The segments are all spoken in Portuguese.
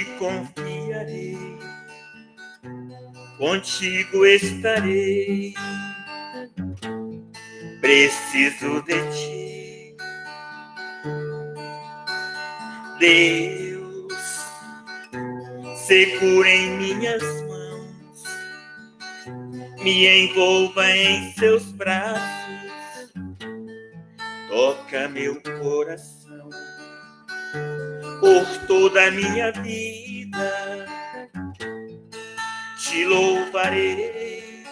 ti confiarei, contigo estarei. Preciso de ti, Deus, segura em minhas mãos, me envolva em seus braços, toca meu coração. Por toda a minha vida te louvarei,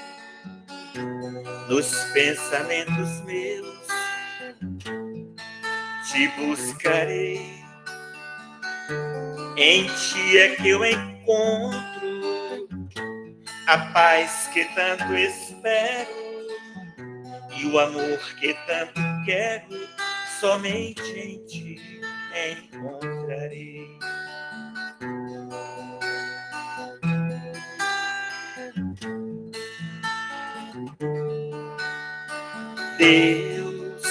nos pensamentos meus te buscarei. Em ti é que eu encontro a paz que tanto espero e o amor que tanto quero, somente em ti encontrarei. Deus,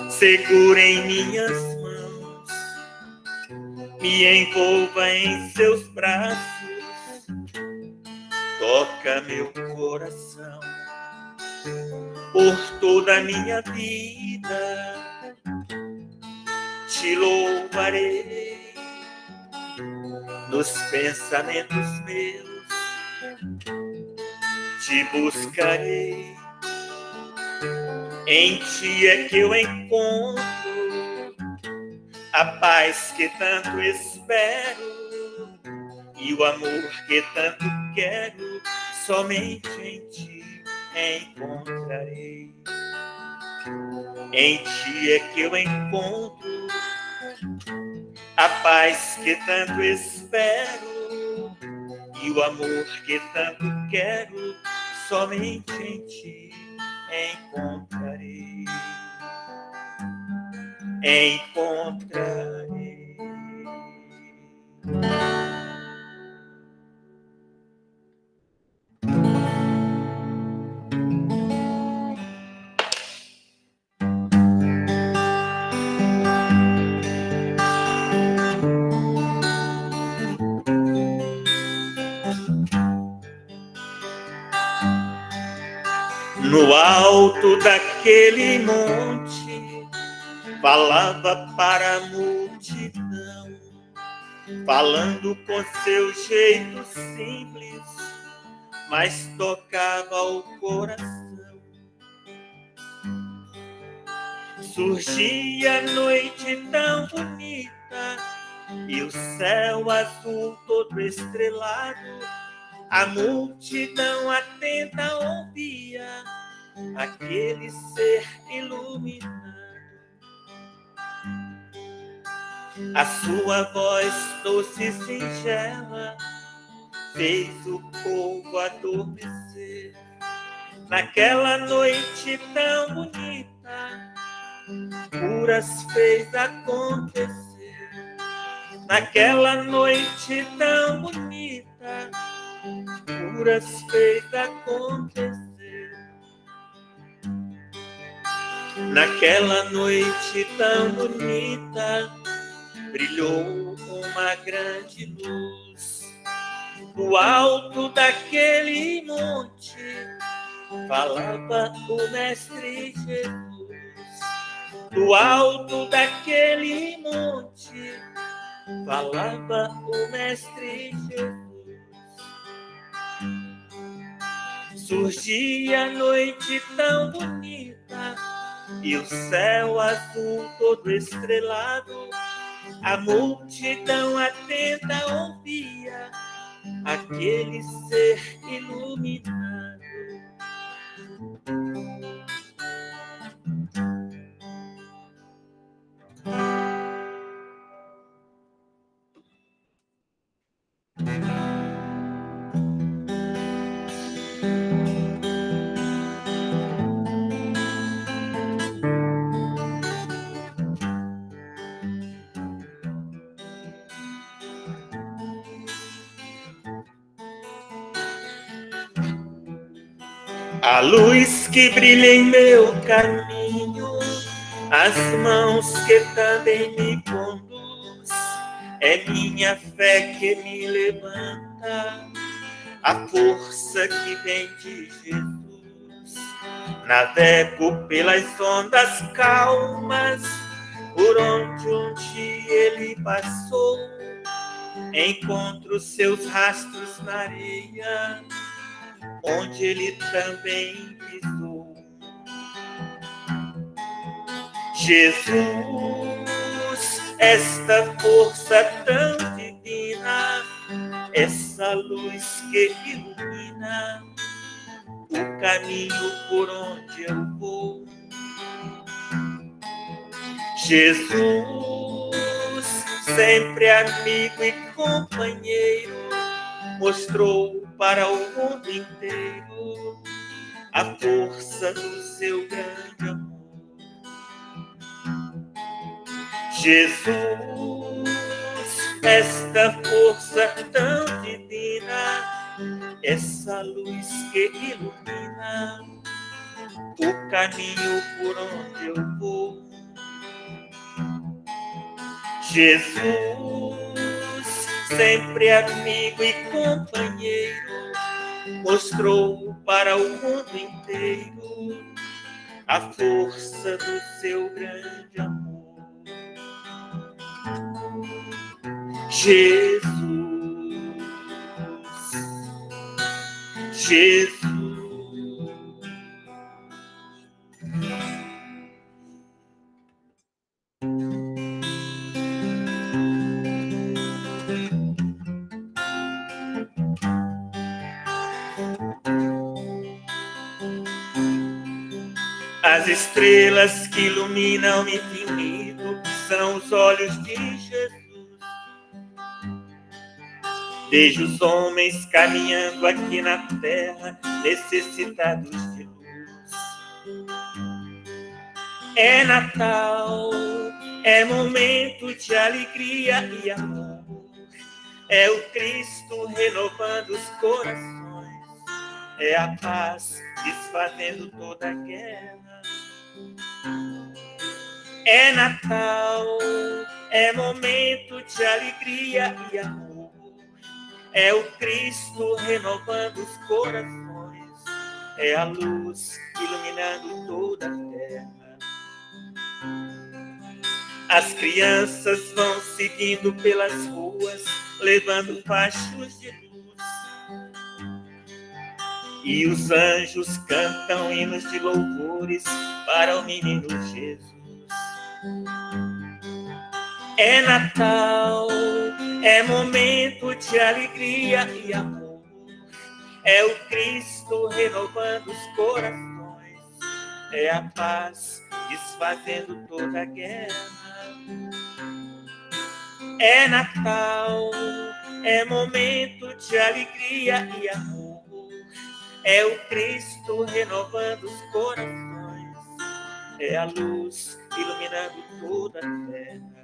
segura em minhas mãos, me envolva em seus braços, toca meu coração. Por toda a minha vida te louvarei, nos pensamentos meus te buscarei. Em ti é que eu encontro a paz que tanto espero e o amor que tanto quero, somente em ti encontrarei. Em ti é que eu encontro a paz que tanto espero e o amor que tanto quero, somente em ti encontrarei. Encontrarei. No alto daquele monte, falava para a multidão, falando com seu jeito simples, mas tocava o coração. Surgia a noite tão bonita e o céu azul todo estrelado, a multidão atenta ouvia aquele ser iluminado. A sua voz doce e singela fez o povo adormecer. Naquela noite tão bonita, curas fez acontecer. Naquela noite tão bonita, curas fez acontecer. Naquela noite tão bonita, brilhou uma grande luz. Do alto daquele monte, falava o Mestre Jesus. Do alto daquele monte, falava o Mestre Jesus. Surgia a noite tão bonita e o céu azul todo estrelado, a multidão atenta ouvia aquele ser iluminado. A luz que brilha em meu caminho, as mãos que também me conduz, É minha fé que me levanta, a força que vem de Jesus. Navego pelas ondas calmas, por onde um dia ele passou. Encontro seus rastros na areia, onde ele também pisou. Jesus, esta força tão divina, essa luz que ilumina o caminho por onde eu vou. Jesus, sempre amigo e companheiro, mostrou para o mundo inteiro a força do seu grande amor. Jesus, esta força tão divina, essa luz que ilumina o caminho por onde eu vou. Jesus, sempre amigo e companheiro, mostrou para o mundo inteiro a força do seu grande amor. Jesus, Jesus. As estrelas que iluminam o infinito são os olhos de Jesus. Vejo os homens caminhando aqui na terra, necessitados de luz. É Natal, é momento de alegria e amor. É o Cristo renovando os corações. É a paz desfazendo toda a guerra. É Natal, é momento de alegria e amor. É o Cristo renovando os corações. É a luz iluminando toda a terra. As crianças vão seguindo pelas ruas, levando fachos de luz. E os anjos cantam hinos de louvores para o menino Jesus. É Natal, é momento de alegria e amor. É o Cristo renovando os corações. É a paz desfazendo toda a guerra. É Natal, é momento de alegria e amor. É o Cristo renovando os corações. É a luz iluminando toda a terra.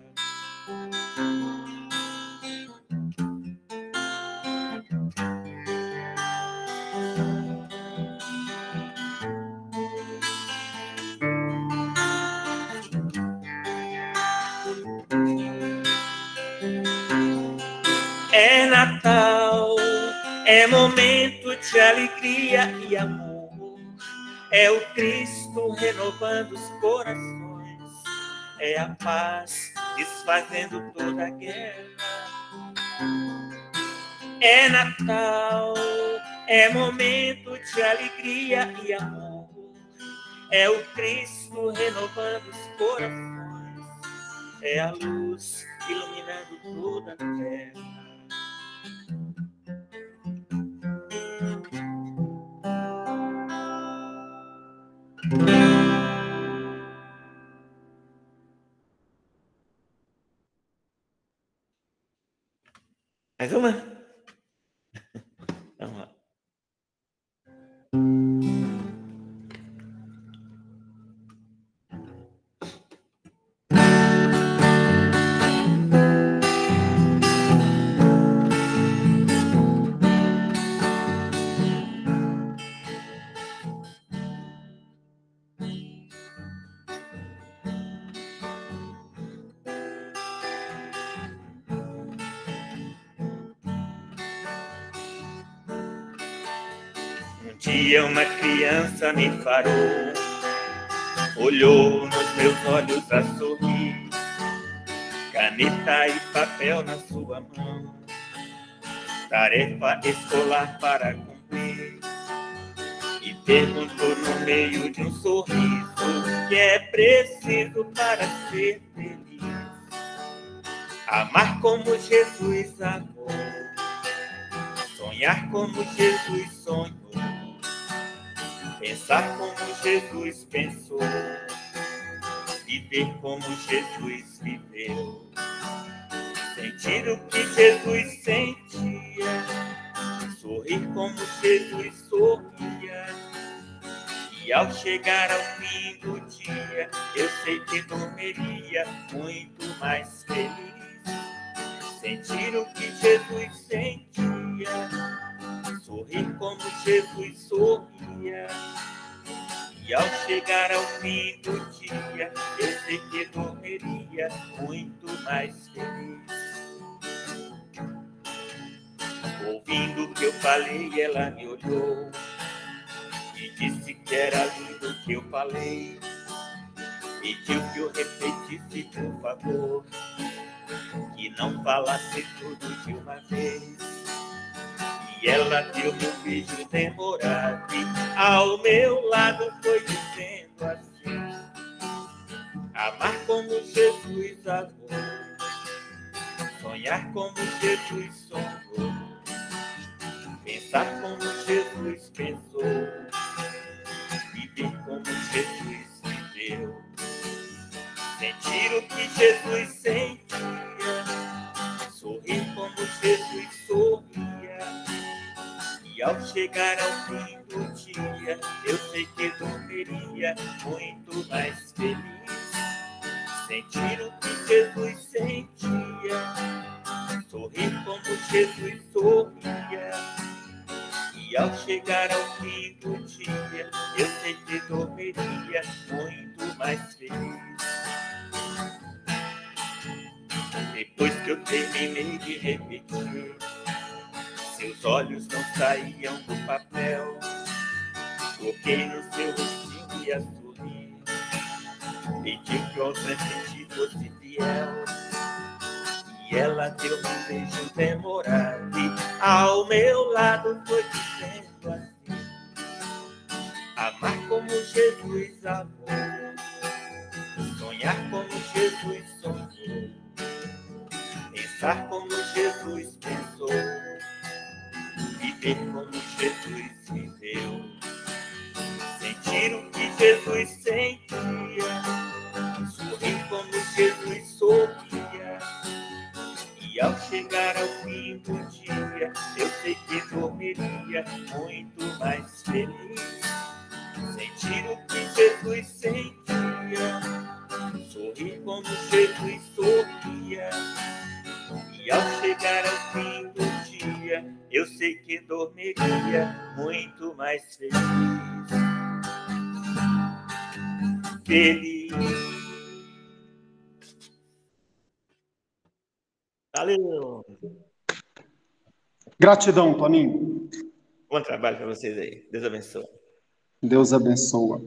É Natal, é momento de alegria e amor. É o Cristo renovando os corações. É a paz desfazendo toda a guerra. É Natal, é momento de alegria e amor. É o Cristo renovando os corações. É a luz iluminando toda a terra. Mais uma? Vamos lá. dia uma criança me parou, olhou nos meus olhos a sorrir, caneta e papel na sua mão, tarefa escolar para cumprir, e perguntou no meio de um sorriso que é preciso para ser feliz. Amar como Jesus amou, sonhar como Jesus sonhou, pensar como Jesus pensou, viver como Jesus viveu, sentir o que Jesus sentia, sorrir como Jesus sorria, e ao chegar ao fim do dia, eu sei que dormiria muito mais feliz. Sentir o que Jesus sentia, sorrir como Jesus sorria, e ao chegar ao fim do dia, eu sei que dormiria muito mais feliz. Ouvindo o que eu falei, ela me olhou e disse que era lindo o que eu falei, pediu que eu repetisse, por favor, que não falasse tudo de uma vez. E ela deu-me um beijo demorado e ao meu lado foi dizendo assim: amar como Jesus amou, sonhar como Jesus sonhou, pensar como Jesus pensou, viver como Jesus viveu, sentir o que Jesus sentia, sorrir como Jesus sorria, e ao chegar ao fim do dia, eu sei que dormiria muito mais feliz. Sentir o que Jesus sentia, sorrir como Jesus sorria, e ao chegar ao fim do dia, eu sei que dormiria muito mais feliz. Depois que eu terminei de repetir, seus olhos não saíam do papel, toquei no seu rostinho e a sorrir, pedi que o presente fosse fiel, e ela deu um beijo demorado e ao meu lado foi dizendo assim: amar como Jesus amou, sonhar como Jesus sonhou, pensar como Jesus pensou, viver como Jesus viveu, sentir o que Jesus sentia, sorrir como Jesus sorria, e ao chegar ao fim do dia, eu sei que dormiria muito mais feliz. Sentir o que Jesus sentia, sorrir como Jesus sorria, e ao chegar ao fim do dia, eu sei que dormiria muito mais feliz. Feliz. Valeu. Gratidão, Toninho. Bom trabalho para vocês aí. Deus abençoe. Deus abençoa.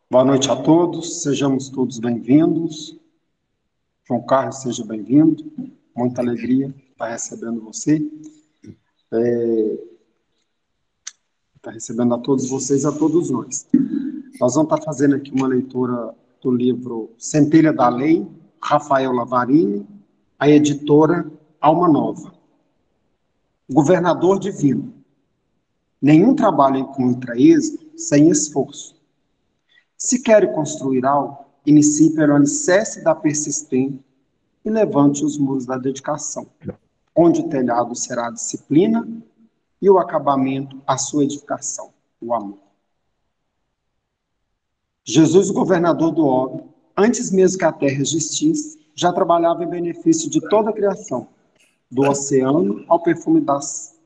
Boa noite a todos. Sejamos todos bem-vindos. João Carlos, seja bem-vindo. Muita alegria estar recebendo você. Está recebendo a todos vocês, a todos nós. Nós vamos estar fazendo aqui uma leitura do livro Centelha da Lei, Rafael Lavarini, a editora Alma Nova. Governador divino. Nenhum trabalho encontra êxito sem esforço. Se quer construir algo, inicie pelo alicerce da persistência e levante os muros da dedicação, onde o telhado será a disciplina e o acabamento a sua edificação, o amor. Jesus, governador do orbe, antes mesmo que a terra existisse, já trabalhava em benefício de toda a criação, do oceano ao perfume das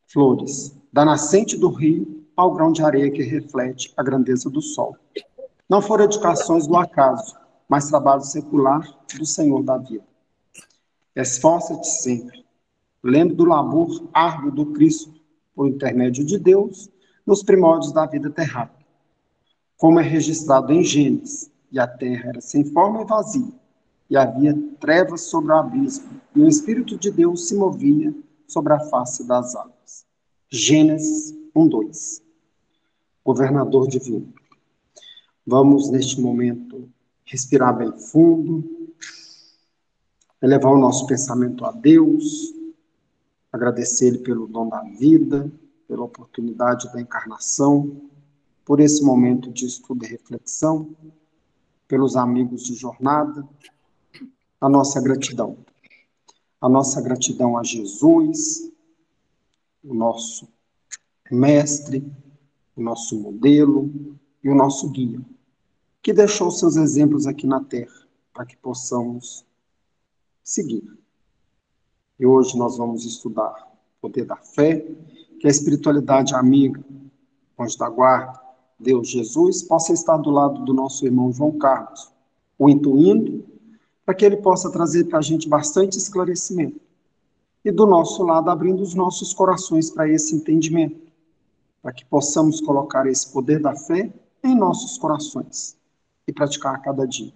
flores, da nascente do rio ao grão de areia que reflete a grandeza do sol. Não foram edificações do acaso, mas trabalho secular do Senhor da vida. Esforça-te sempre. Lembre do labor árduo do Cristo, por intermédio de Deus, nos primórdios da vida terráquea, como é registrado em Gênesis, e a terra era sem forma e vazia, e havia trevas sobre o abismo, e o Espírito de Deus se movia sobre a face das águas. Gênesis 1:2. Governador divino. Vamos, neste momento, respirar bem fundo, elevar o nosso pensamento a Deus, agradecer-lhe pelo dom da vida, pela oportunidade da encarnação, por esse momento de estudo e reflexão, pelos amigos de jornada, a nossa gratidão. A nossa gratidão a Jesus, o nosso mestre, o nosso modelo e o nosso guia, que deixou seus exemplos aqui na Terra, para que possamos seguir. E hoje nós vamos estudar o poder da fé, que a espiritualidade amiga, anjo da guarda, Deus Jesus, possa estar do lado do nosso irmão João Carlos, o intuindo, para que ele possa trazer para a gente bastante esclarecimento. E do nosso lado, abrindo os nossos corações para esse entendimento, para que possamos colocar esse poder da fé em nossos corações e praticar a cada dia.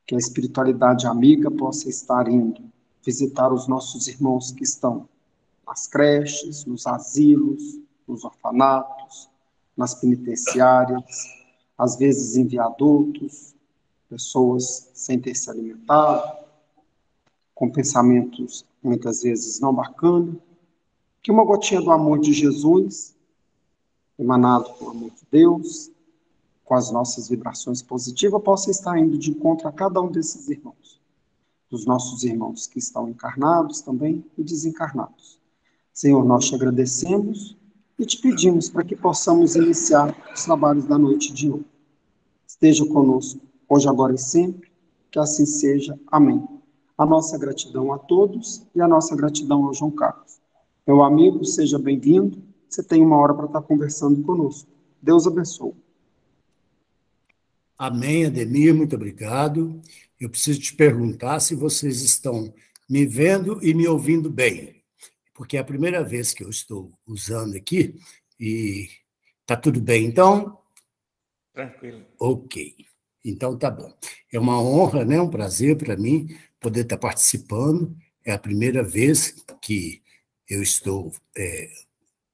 Que a espiritualidade amiga possa estar indo visitar os nossos irmãos que estão nas creches, nos asilos, nos orfanatos, nas penitenciárias, às vezes em viadutos, pessoas sem ter se alimentado, com pensamentos muitas vezes não bacanas, que uma gotinha do amor de Jesus, emanado pelo amor de Deus, com as nossas vibrações positivas, possa estar indo de encontro a cada um desses irmãos, dos nossos irmãos que estão encarnados também e desencarnados. Senhor, nós te agradecemos e te pedimos para que possamos iniciar os trabalhos da noite de hoje. Esteja conosco, hoje, agora e sempre, que assim seja. Amém. A nossa gratidão a todos e a nossa gratidão ao João Carlos. Meu amigo, seja bem-vindo. Você tem uma hora para estar conversando conosco. Deus abençoe. Amém, Ademir, muito obrigado. Eu preciso te perguntar se vocês estão me vendo e me ouvindo bem, porque é a primeira vez que eu estou usando aqui e está tudo bem, então? Tranquilo. Ok, então tá bom. É uma honra, né, um prazer para mim poder estar participando. É a primeira vez que eu estou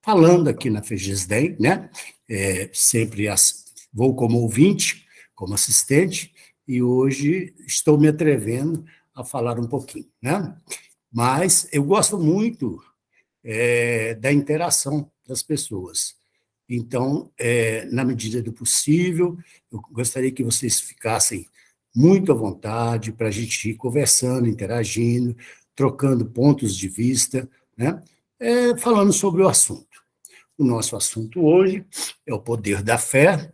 falando aqui na FEGESDEM, né? Sempre vou como ouvinte, como assistente, e hoje estou me atrevendo a falar um pouquinho, né? Mas eu gosto muito da interação das pessoas. Então, na medida do possível, eu gostaria que vocês ficassem muito à vontade para a gente ir conversando, interagindo, trocando pontos de vista, né? Falando sobre o assunto. O nosso assunto hoje é o poder da fé,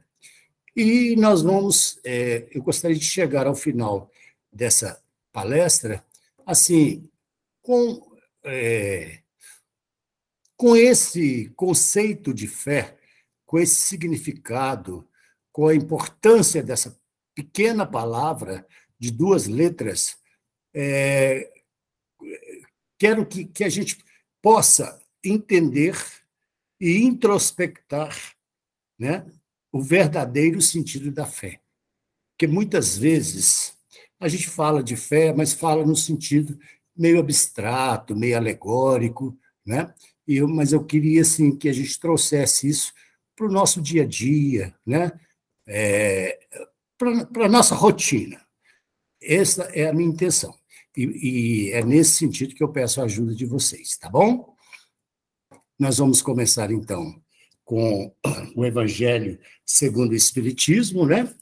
e nós vamos, eu gostaria de chegar ao final dessa palestra, assim, com esse conceito de fé, com esse significado, com a importância dessa pequena palavra de 2 letras, quero que a gente possa entender e introspectar, né, o verdadeiro sentido da fé. Porque muitas vezes a gente fala de fé, mas fala no sentido meio abstrato, meio alegórico, né? Mas eu queria assim, que a gente trouxesse isso para o nosso dia a dia, né? Para a nossa rotina. Essa é a minha intenção. E é nesse sentido que eu peço a ajuda de vocês, tá bom? Nós vamos começar, então, com o Evangelho segundo o Espiritismo, né?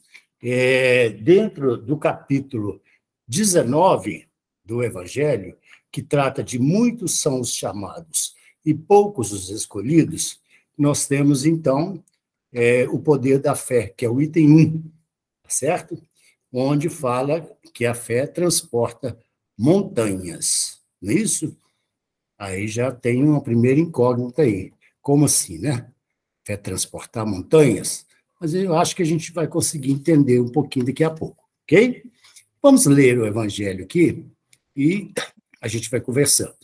Dentro do capítulo 19 do Evangelho, que trata de muitos são os chamados e poucos os escolhidos, nós temos, então, o poder da fé, que é o item 1, certo? Onde fala que a fé transporta montanhas, não é isso? Aí já tem uma primeira incógnita aí. Como assim, né? Fé transportar montanhas? Mas eu acho que a gente vai conseguir entender um pouquinho daqui a pouco, ok? Vamos ler o Evangelho aqui e a gente vai conversando.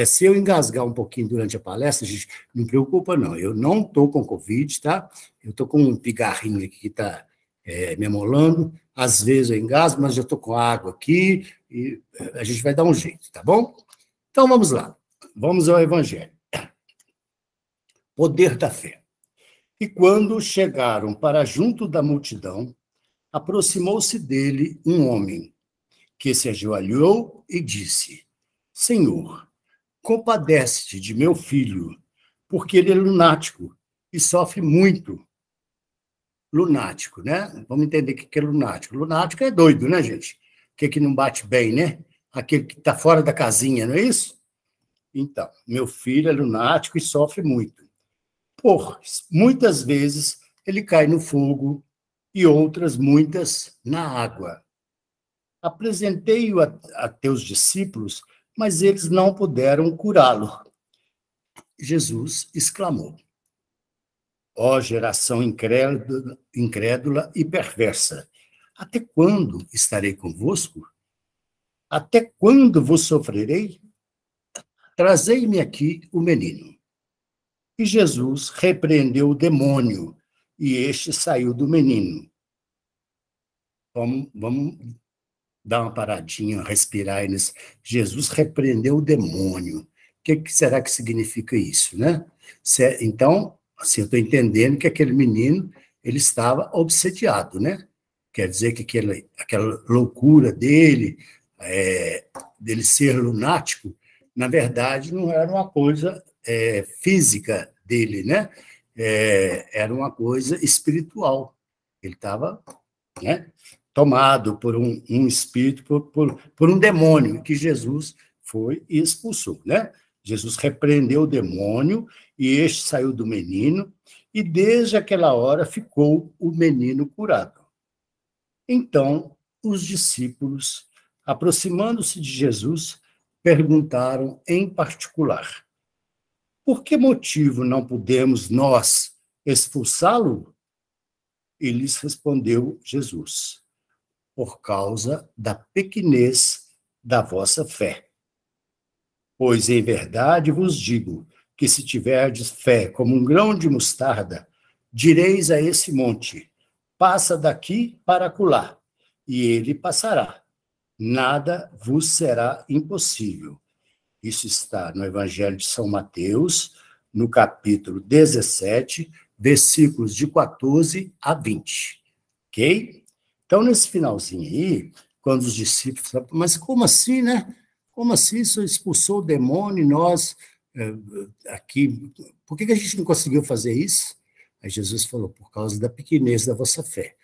Se eu engasgar um pouquinho durante a palestra, gente, não preocupa, não. Eu não estou com Covid, tá? Eu estou com um pigarrinho aqui que está me amolando. Às vezes eu engasgo, mas eu estou com água aqui e a gente vai dar um jeito, tá bom? Então, vamos lá. Vamos ao Evangelho. Poder da fé. E quando chegaram para junto da multidão, aproximou-se dele um homem, que se ajoelhou e disse: Senhor, compadece-te de meu filho, porque ele é lunático e sofre muito. Lunático, né? Vamos entender o que é lunático. Lunático é doido, né, gente? Que não bate bem, né? Aquele que está fora da casinha, não é isso? Então, meu filho é lunático e sofre muito. Muitas vezes ele cai no fogo e outras muitas na água. Apresentei-o a teus discípulos, mas eles não puderam curá-lo. Jesus exclamou: Ó geração incrédula e perversa, até quando estarei convosco? Até quando vos sofrerei? Trazei-me aqui o menino. E Jesus repreendeu o demônio, e este saiu do menino. Vamos dar uma paradinha, respirar nisso. Jesus repreendeu o demônio. O que será que significa isso, né? Então, assim, eu estou entendendo que aquele menino ele estava obsediado, né? Quer dizer que aquela loucura dele ser lunático, na verdade, não era uma coisa física dele, né? Era uma coisa espiritual. Ele estava, né, tomado por um espírito, por um demônio, que Jesus foi e expulsou, né? Jesus repreendeu o demônio, e este saiu do menino, e desde aquela hora ficou o menino curado. Então, os discípulos, aproximando-se de Jesus, perguntaram em particular: por que motivo não podemos nós expulsá-lo? E lhes respondeu Jesus: por causa da pequenez da vossa fé. Pois em verdade vos digo que se tiverdes fé como um grão de mostarda, direis a esse monte: passa daqui para acolá, e ele passará. Nada vos será impossível. Isso está no Evangelho de São Mateus, no capítulo 17, versículos de 14 a 20. Ok? Então, nesse finalzinho aí, quando os discípulos falam: mas como assim, né? Como assim isso expulsou o demônio e nós aqui? Por que a gente não conseguiu fazer isso? Aí Jesus falou: por causa da pequenez da vossa fé.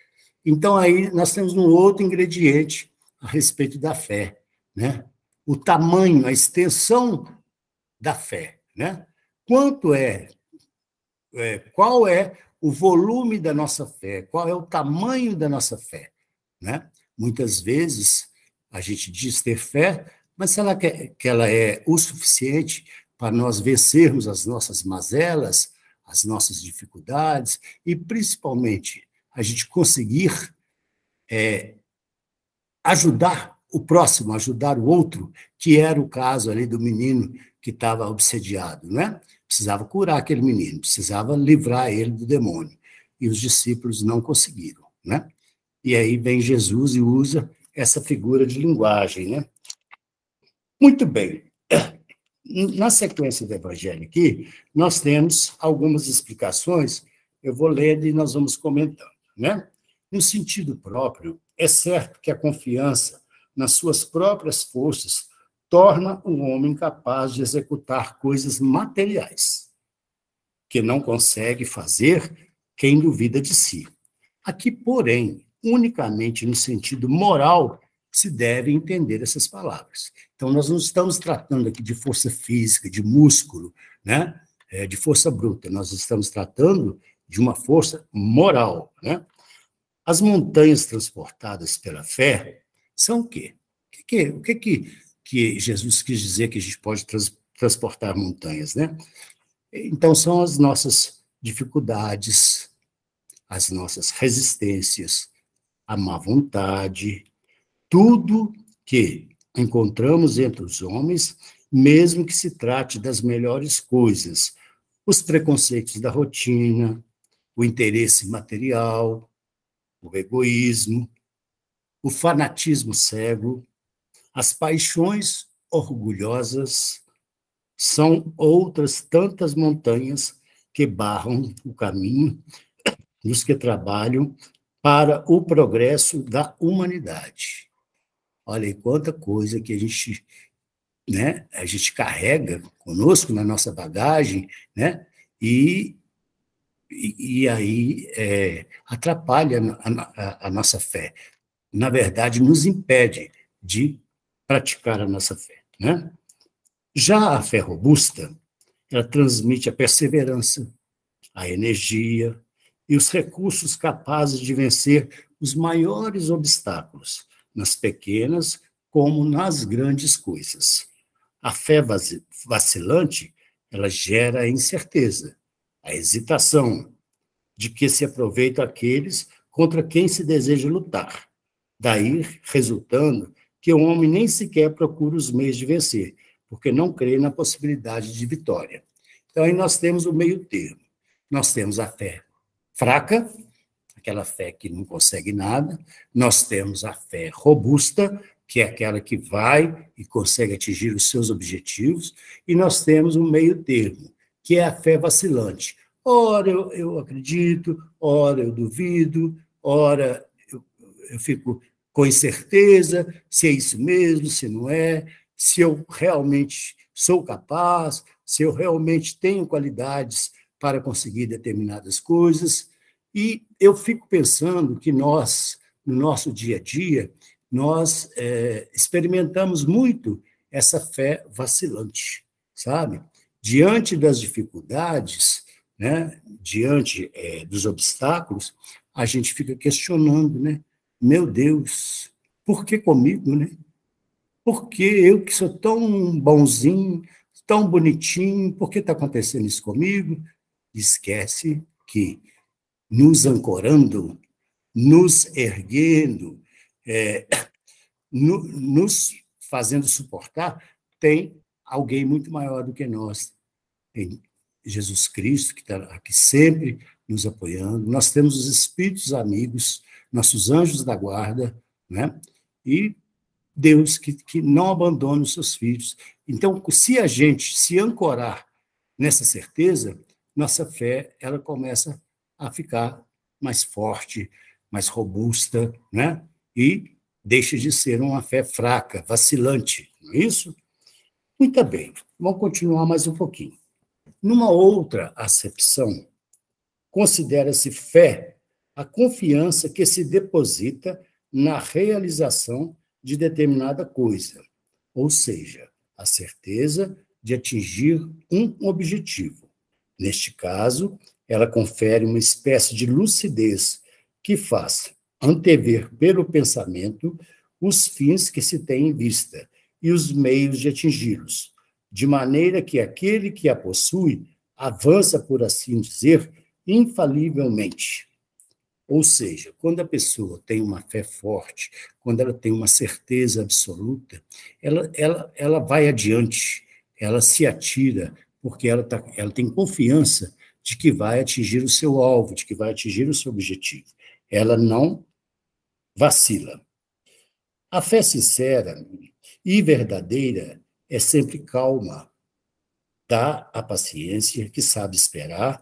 Então, aí nós temos um outro ingrediente a respeito da fé, né? O tamanho, a extensão da fé, né? Qual é o volume da nossa fé? Qual é o tamanho da nossa fé, né? Muitas vezes a gente diz ter fé, mas será que ela é o suficiente para nós vencermos as nossas mazelas, as nossas dificuldades e, principalmente, a gente conseguir ajudar o próximo, ajudar o outro, que era o caso ali do menino que estava obsediado, né? Precisava curar aquele menino, precisava livrar ele do demônio. E os discípulos não conseguiram, né? E aí vem Jesus e usa essa figura de linguagem, né? Muito bem. Na sequência do Evangelho aqui, nós temos algumas explicações, eu vou ler e nós vamos comentando, né? No sentido próprio, é certo que a confiança nas suas próprias forças torna o homem capaz de executar coisas materiais, que não consegue fazer quem duvida de si. Aqui, porém, unicamente no sentido moral, se deve entender essas palavras. Então, nós não estamos tratando aqui de força física, de músculo, né? De força bruta, nós estamos tratando de uma força moral, né? As montanhas transportadas pela fé são o quê? O que Jesus quis dizer que a gente pode transportar montanhas, né? Então, são as nossas dificuldades, as nossas resistências, a má vontade, tudo que encontramos entre os homens mesmo que se trate das melhores coisas, os preconceitos da rotina, o interesse material, o egoísmo, o fanatismo cego, as paixões orgulhosas, são outras tantas montanhas que barram o caminho dos que trabalham para o progresso da humanidade. Olha aí quanta coisa que a gente carrega conosco na nossa bagagem, né? E aí atrapalha a nossa fé. Na verdade, nos impede de praticar a nossa fé, né? Já a fé robusta, ela transmite a perseverança, a energia e os recursos capazes de vencer os maiores obstáculos, nas pequenas como nas grandes coisas. A fé vacilante, ela gera a incerteza, a hesitação, de que se aproveitam aqueles contra quem se deseja lutar. Daí resultando que o homem nem sequer procura os meios de vencer, porque não crê na possibilidade de vitória. Então, aí nós temos o meio termo. Nós temos a fé fraca, aquela fé que não consegue nada. Nós temos a fé robusta, que é aquela que vai e consegue atingir os seus objetivos. E nós temos o meio termo, que é a fé vacilante. Ora eu acredito, ora eu duvido, ora eu fico com incerteza se é isso mesmo, se não é, se eu realmente sou capaz, se eu realmente tenho qualidades para conseguir determinadas coisas. E eu fico pensando que nós, no nosso dia a dia, nós experimentamos muito essa fé vacilante, sabe? Diante das dificuldades, né, diante dos obstáculos, a gente fica questionando, né? Meu Deus, por que comigo, né? Por que eu que sou tão bonzinho, tão bonitinho, por que está acontecendo isso comigo? Esquece que nos ancorando, nos erguendo, nos fazendo suportar, tem alguém muito maior do que nós. Tem Jesus Cristo, que está aqui sempre nos apoiando. Nós temos os espíritos amigos, nossos anjos da guarda, né? E Deus que não abandona os seus filhos. Então, se a gente se ancorar nessa certeza, nossa fé ela começa a ficar mais forte, mais robusta, né? E deixa de ser uma fé fraca, vacilante, não é isso? Muito bem, vamos continuar mais um pouquinho. Numa outra acepção, considera-se fé a confiança que se deposita na realização de determinada coisa, ou seja, a certeza de atingir um objetivo. Neste caso, ela confere uma espécie de lucidez que faz antever pelo pensamento os fins que se tem em vista e os meios de atingi-los, de maneira que aquele que a possui avança, por assim dizer, infalivelmente. Ou seja, quando a pessoa tem uma fé forte, quando ela tem uma certeza absoluta, ela vai adiante, ela se atira, porque ela tem confiança de que vai atingir o seu alvo, de que vai atingir o seu objetivo. Ela não vacila. A fé sincera e verdadeira é sempre calma, dá a paciência que sabe esperar,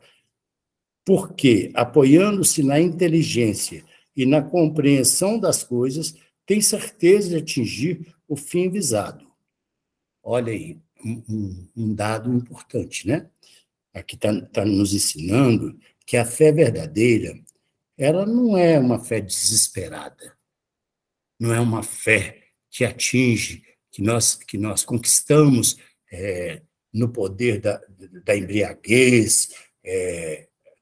porque, apoiando-se na inteligência e na compreensão das coisas, tem certeza de atingir o fim visado. Olha aí, um dado importante, né? Aqui está nos ensinando que a fé verdadeira, ela não é uma fé desesperada, não é uma fé que atinge, que nós conquistamos no poder da embriaguez,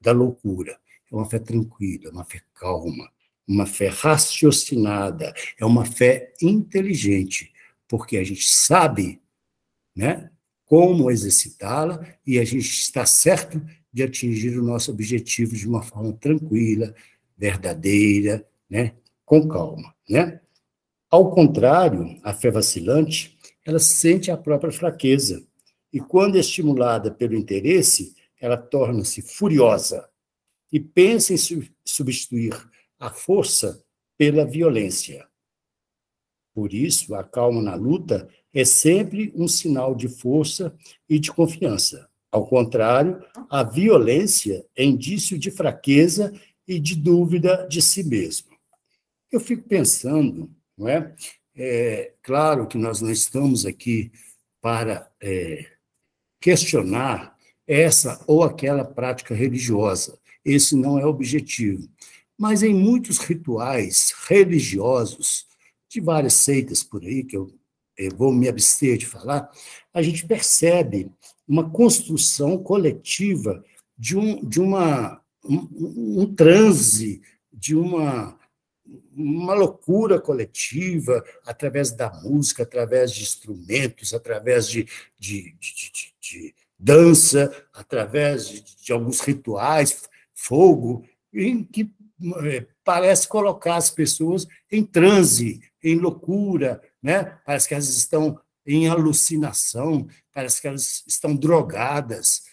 da loucura. É uma fé tranquila, uma fé calma, uma fé raciocinada, é uma fé inteligente, porque a gente sabe, né, como exercitá-la e a gente está certo de atingir o nosso objetivo de uma forma tranquila, verdadeira, né, com calma, né? Ao contrário, a fé vacilante, ela sente a própria fraqueza. E quando é estimulada pelo interesse, ela torna-se furiosa e pensa em substituir a força pela violência. Por isso, a calma na luta é sempre um sinal de força e de confiança. Ao contrário, a violência é indício de fraqueza e de dúvida de si mesmo. Eu fico pensando, não é? Claro que nós não estamos aqui para questionar essa ou aquela prática religiosa. Esse não é o objetivo. Mas em muitos rituais religiosos, de várias seitas por aí, que eu vou me abster de falar, a gente percebe uma construção coletiva de um transe, de uma loucura coletiva, através da música, através de instrumentos, através de dança, através de alguns rituais, fogo, em que parece colocar as pessoas em transe, em loucura, né? Parece que elas estão em alucinação, parece que elas estão drogadas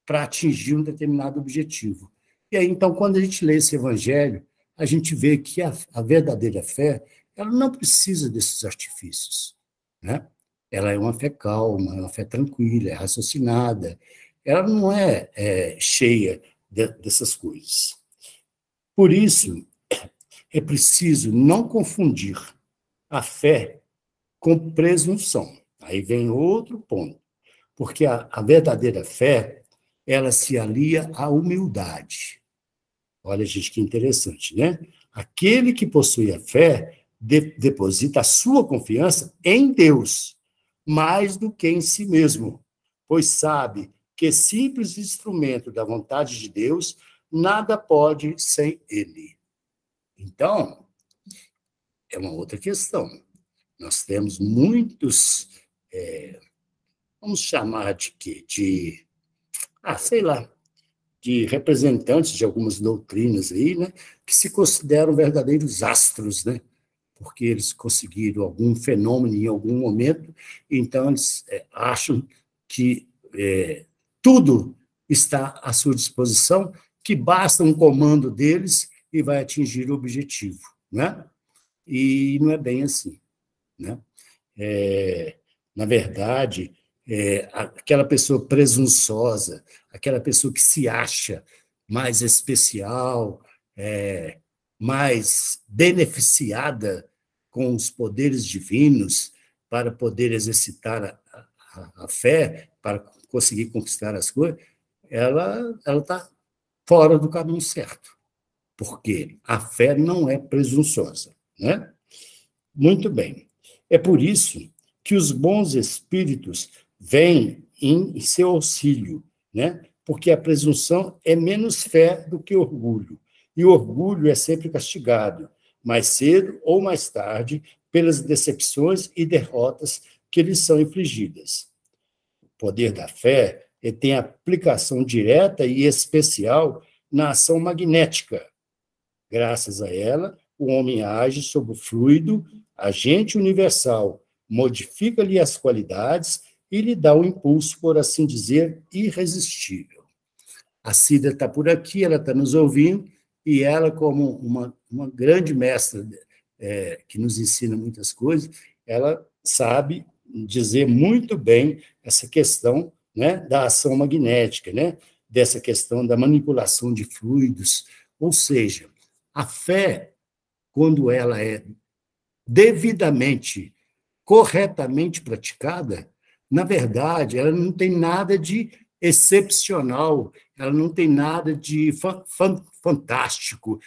para atingir um determinado objetivo. E aí, então, quando a gente lê esse evangelho, a gente vê que a verdadeira fé, ela não precisa desses artifícios, né? Ela é uma fé calma, é uma fé tranquila, é raciocinada, ela não é cheia dessas coisas. Por isso, é preciso não confundir a fé com presunção. Aí vem outro ponto, porque a verdadeira fé, ela se alia à humildade. Olha, gente, que interessante, né? Aquele que possui a fé deposita a sua confiança em Deus, mais do que em si mesmo, pois sabe que simples instrumento da vontade de Deus, nada pode sem ele. Então, é uma outra questão. Nós temos muitos, vamos chamar de quê? Sei lá, de representantes de algumas doutrinas aí, né, que se consideram verdadeiros astros, né, porque eles conseguiram algum fenômeno em algum momento, então eles acham que tudo está à sua disposição, que basta um comando deles e vai atingir o objetivo, né? E não é bem assim, né? Na verdade, aquela pessoa presunçosa, aquela pessoa que se acha mais especial, mais beneficiada com os poderes divinos para poder exercitar a fé, para conseguir conquistar as coisas, ela está fora do caminho certo, porque a fé não é presunçosa, né? Muito bem. É por isso que os bons espíritos vêm em seu auxílio, né? Porque a presunção é menos fé do que orgulho, e o orgulho é sempre castigado, mais cedo ou mais tarde, pelas decepções e derrotas que lhes são infligidas. O poder da fé tem aplicação direta e especial na ação magnética. Graças a ela, o homem age sobre o fluido, agente universal, modifica-lhe as qualidades e lhe dá um impulso, por assim dizer, irresistível. A Cida está por aqui, ela está nos ouvindo, e ela, como uma grande mestra que nos ensina muitas coisas, ela sabe dizer muito bem essa questão, né, da ação magnética, né, dessa questão da manipulação de fluidos, ou seja, a fé, quando ela é devidamente, corretamente praticada, na verdade, ela não tem nada de excepcional, ela não tem nada de fantástico,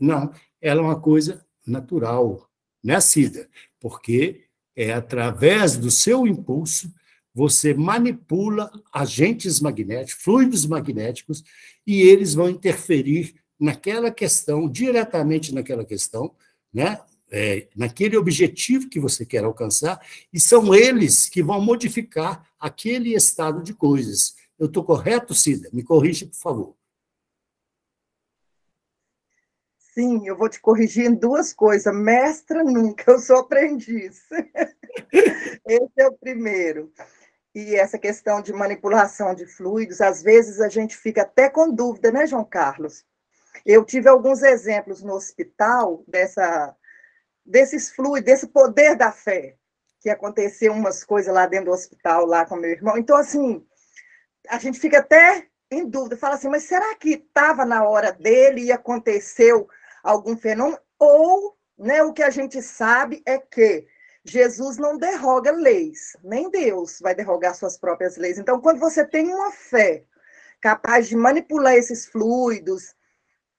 não, ela é uma coisa natural, né, Cida? Porque é através do seu impulso você manipula agentes magnéticos, fluidos magnéticos, e eles vão interferir naquela questão, diretamente naquela questão, né? Naquele objetivo que você quer alcançar, e são eles que vão modificar aquele estado de coisas. Eu estou correto, Cida? Me corrija, por favor. Sim, eu vou te corrigir em duas coisas. Mestra nunca, eu sou aprendiz. Esse é o primeiro. E essa questão de manipulação de fluidos, às vezes a gente fica até com dúvida, né, João Carlos? Eu tive alguns exemplos no hospital desses fluidos, desse poder da fé, que aconteceu umas coisas lá dentro do hospital, lá com meu irmão. Então, assim, a gente fica até em dúvida, fala assim, mas será que estava na hora dele e aconteceu algum fenômeno? Ou, né, o que a gente sabe é que Jesus não derroga leis, nem Deus vai derrogar suas próprias leis. Então, quando você tem uma fé capaz de manipular esses fluidos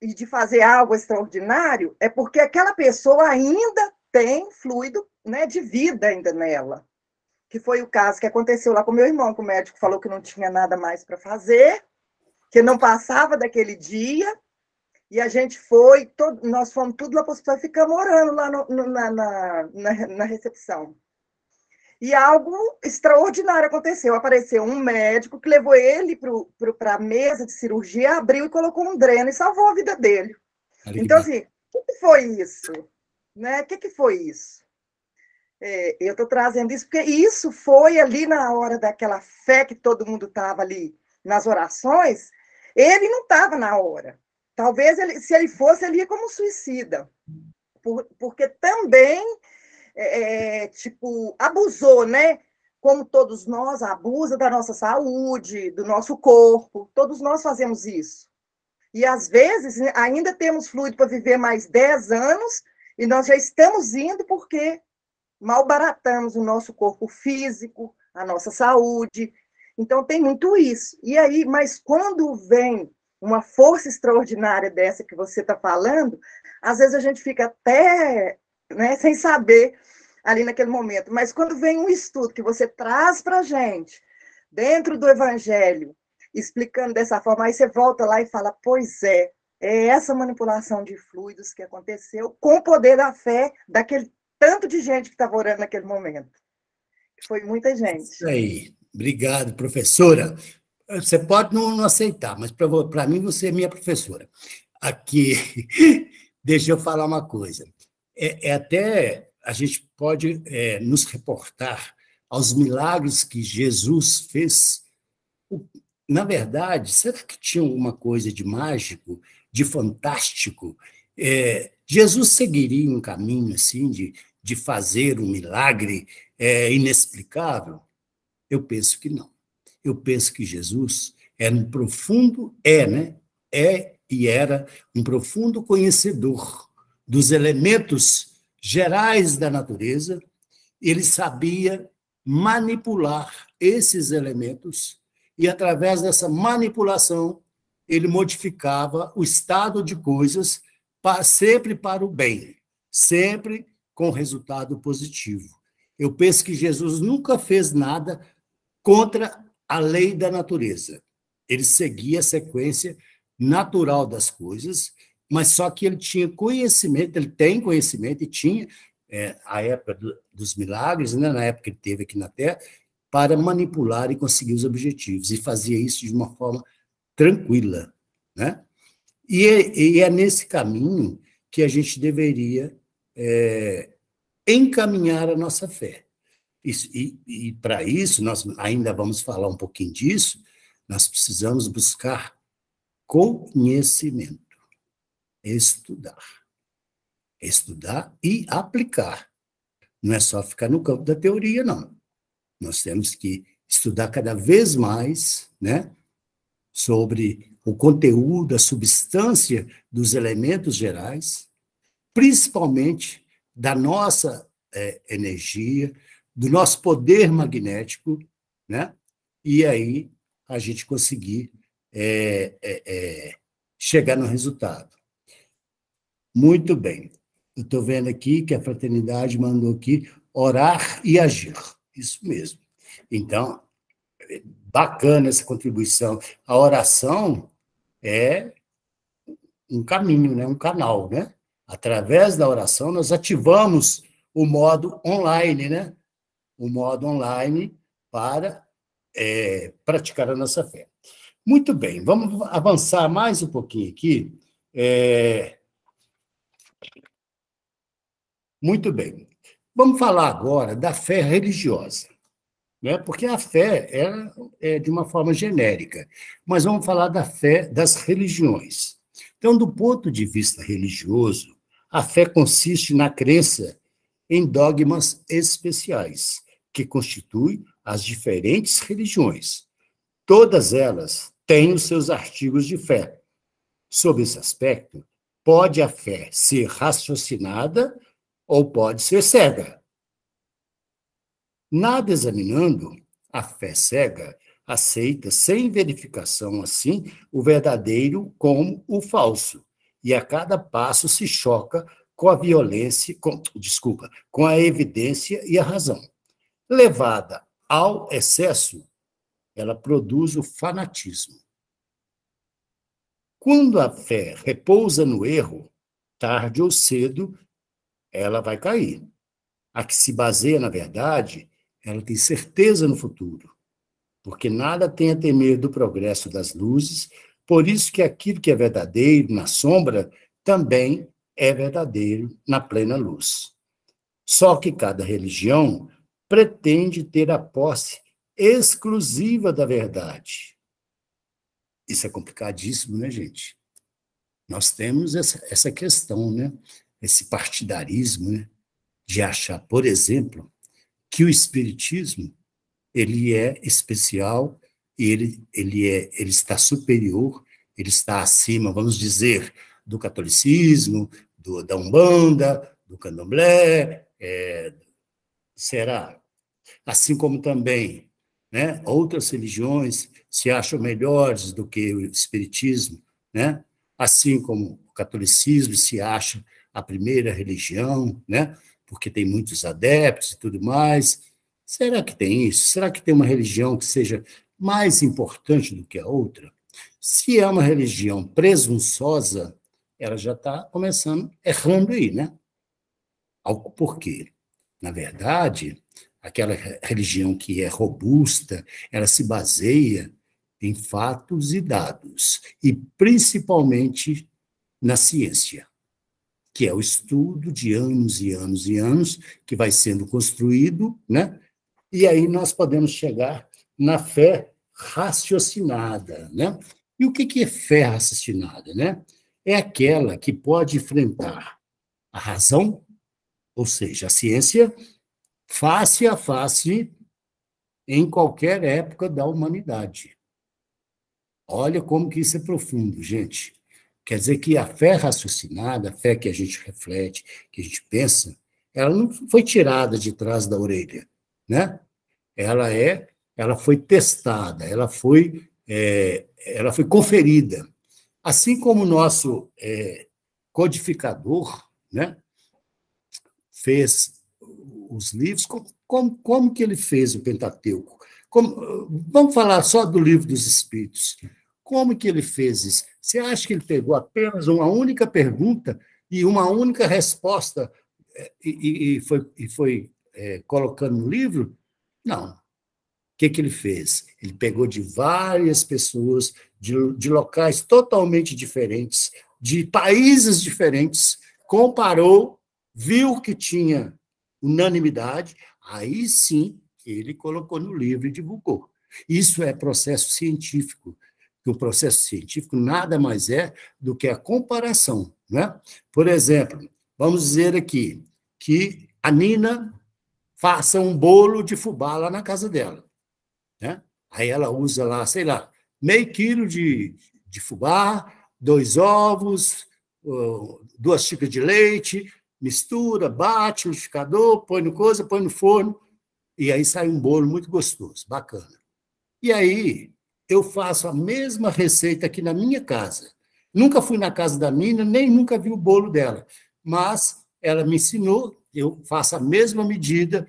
e de fazer algo extraordinário, é porque aquela pessoa ainda tem fluido, né, de vida ainda nela. Que foi o caso que aconteceu lá com meu irmão, que o médico falou que não tinha nada mais para fazer, que não passava daquele dia, e a gente foi, nós fomos tudo lá para o hospital e ficamos orando lá na recepção. E algo extraordinário aconteceu. Apareceu um médico que levou ele para a mesa de cirurgia, abriu e colocou um dreno e salvou a vida dele. Então, assim, o que foi isso? Né? O que foi isso? Eu estou trazendo isso porque isso foi ali na hora daquela fé que todo mundo estava ali nas orações, ele não estava na hora. Talvez, se ele fosse, ele ia como suicida. Porque também, abusou, né? Como todos nós, abusa da nossa saúde, do nosso corpo. Todos nós fazemos isso. E, às vezes, ainda temos fluido para viver mais 10 anos e nós já estamos indo porque malbaratamos o nosso corpo físico, a nossa saúde. Então, tem muito isso. E aí, mas quando vem uma força extraordinária dessa que você está falando, às vezes a gente fica até, né, sem saber ali naquele momento. Mas quando vem um estudo que você traz para a gente, dentro do Evangelho, explicando dessa forma, aí você volta lá e fala, pois é essa manipulação de fluidos que aconteceu com o poder da fé daquele tanto de gente que estava orando naquele momento. Foi muita gente. Isso aí. Obrigado, professora. Você pode não aceitar, mas para mim você é minha professora. Aqui, deixa eu falar uma coisa. Até a gente pode nos reportar aos milagres que Jesus fez. Na verdade, será que tinha alguma coisa de mágico, de fantástico? Jesus seguiria um caminho assim de fazer um milagre inexplicável? Eu penso que não. Eu penso que Jesus era um profundo, né? E era um profundo conhecedor dos elementos gerais da natureza. Ele sabia manipular esses elementos e, através dessa manipulação, ele modificava o estado de coisas sempre para o bem, sempre com resultado positivo. Eu penso que Jesus nunca fez nada contra a lei da natureza. Ele seguia a sequência natural das coisas, mas só que ele tinha conhecimento, ele tem conhecimento e tinha, a época dos milagres, né, na época que ele esteve aqui na Terra, para manipular e conseguir os objetivos, e fazia isso de uma forma tranquila, né? E é nesse caminho que a gente deveria encaminhar a nossa fé. E para isso, nós ainda vamos falar um pouquinho disso, nós precisamos buscar conhecimento, estudar e aplicar. Não é só ficar no campo da teoria, não. Nós temos que estudar cada vez mais, né, sobre o conteúdo, a substância dos elementos gerais, principalmente da nossa energia, do nosso poder magnético, né? E aí a gente conseguir chegar no resultado. Muito bem. Eu estou vendo aqui que a Fraternidade mandou aqui orar e agir. Isso mesmo. Então, bacana essa contribuição. A oração é um caminho, né? Um canal, né? Através da oração, nós ativamos o modo online, né? O modo online para praticar a nossa fé. Muito bem, vamos avançar mais um pouquinho aqui. Muito bem. Vamos falar agora da fé religiosa, né? Porque a fé é de uma forma genérica, mas vamos falar da fé das religiões. Então, do ponto de vista religioso, a fé consiste na crença em dogmas especiais, que constituem as diferentes religiões. Todas elas têm os seus artigos de fé. Sob esse aspecto, pode a fé ser raciocinada ou pode ser cega. Nada examinando, a fé cega aceita sem verificação, assim, o verdadeiro como o falso, e a cada passo se choca com a violência, com a evidência e a razão. Levada ao excesso, ela produz o fanatismo. Quando a fé repousa no erro, tarde ou cedo, ela vai cair. A que se baseia na verdade, ela tem certeza no futuro, porque nada tem a temer do progresso das luzes, por isso que aquilo que é verdadeiro na sombra também é verdadeiro na plena luz. Só que cada religião pretende ter a posse exclusiva da verdade. Isso é complicadíssimo, né, gente? Nós temos essa questão, né? Esse partidarismo, né? De achar, por exemplo, que o espiritismo ele é especial e ele está superior, ele está acima, vamos dizer, do catolicismo, da Umbanda, do Candomblé, será? Assim como também, né, outras religiões se acham melhores do que o espiritismo, né? Assim como o catolicismo se acha a primeira religião, né? Porque tem muitos adeptos e tudo mais. Será que tem isso? Será que tem uma religião que seja mais importante do que a outra? Se é uma religião presunçosa, ela já está começando errando aí, né? Por quê? Na verdade, aquela religião que é robusta, ela se baseia em fatos e dados, e principalmente na ciência, que é o estudo de anos e anos e anos, que vai sendo construído, né? E aí nós podemos chegar na fé raciocinada, né? E o que é fé raciocinada, né? É aquela que pode enfrentar a razão, ou seja, a ciência, face a face em qualquer época da humanidade. Olha como que isso é profundo, gente. Quer dizer que a fé raciocinada, a fé que a gente reflete, que a gente pensa, ela não foi tirada de trás da orelha, né? Ela foi testada, ela foi conferida. Assim como o nosso codificador, né, fez os livros, como que ele fez o Pentateuco? Vamos falar só do Livro dos Espíritos. Como que ele fez isso? Você acha que ele pegou apenas uma única pergunta e uma única resposta e foi colocando no livro? Não. O que ele fez? Ele pegou de várias pessoas, de locais totalmente diferentes, de países diferentes, comparou, viu que tinha unanimidade, aí sim ele colocou no livro e divulgou. Isso é processo científico. O processo científico nada mais é do que a comparação, né? Por exemplo, vamos dizer aqui que a Nina faça um bolo de fubá lá na casa dela, né? Aí ela usa lá, sei lá, meio quilo de fubá, 2 ovos, 2 xícaras de leite, mistura, bate no liquidificador, põe no coisa, põe no forno, e aí sai um bolo muito gostoso, bacana. E aí eu faço a mesma receita aqui na minha casa. Nunca fui na casa da Nina, nem nunca vi o bolo dela, mas ela me ensinou, eu faço a mesma medida,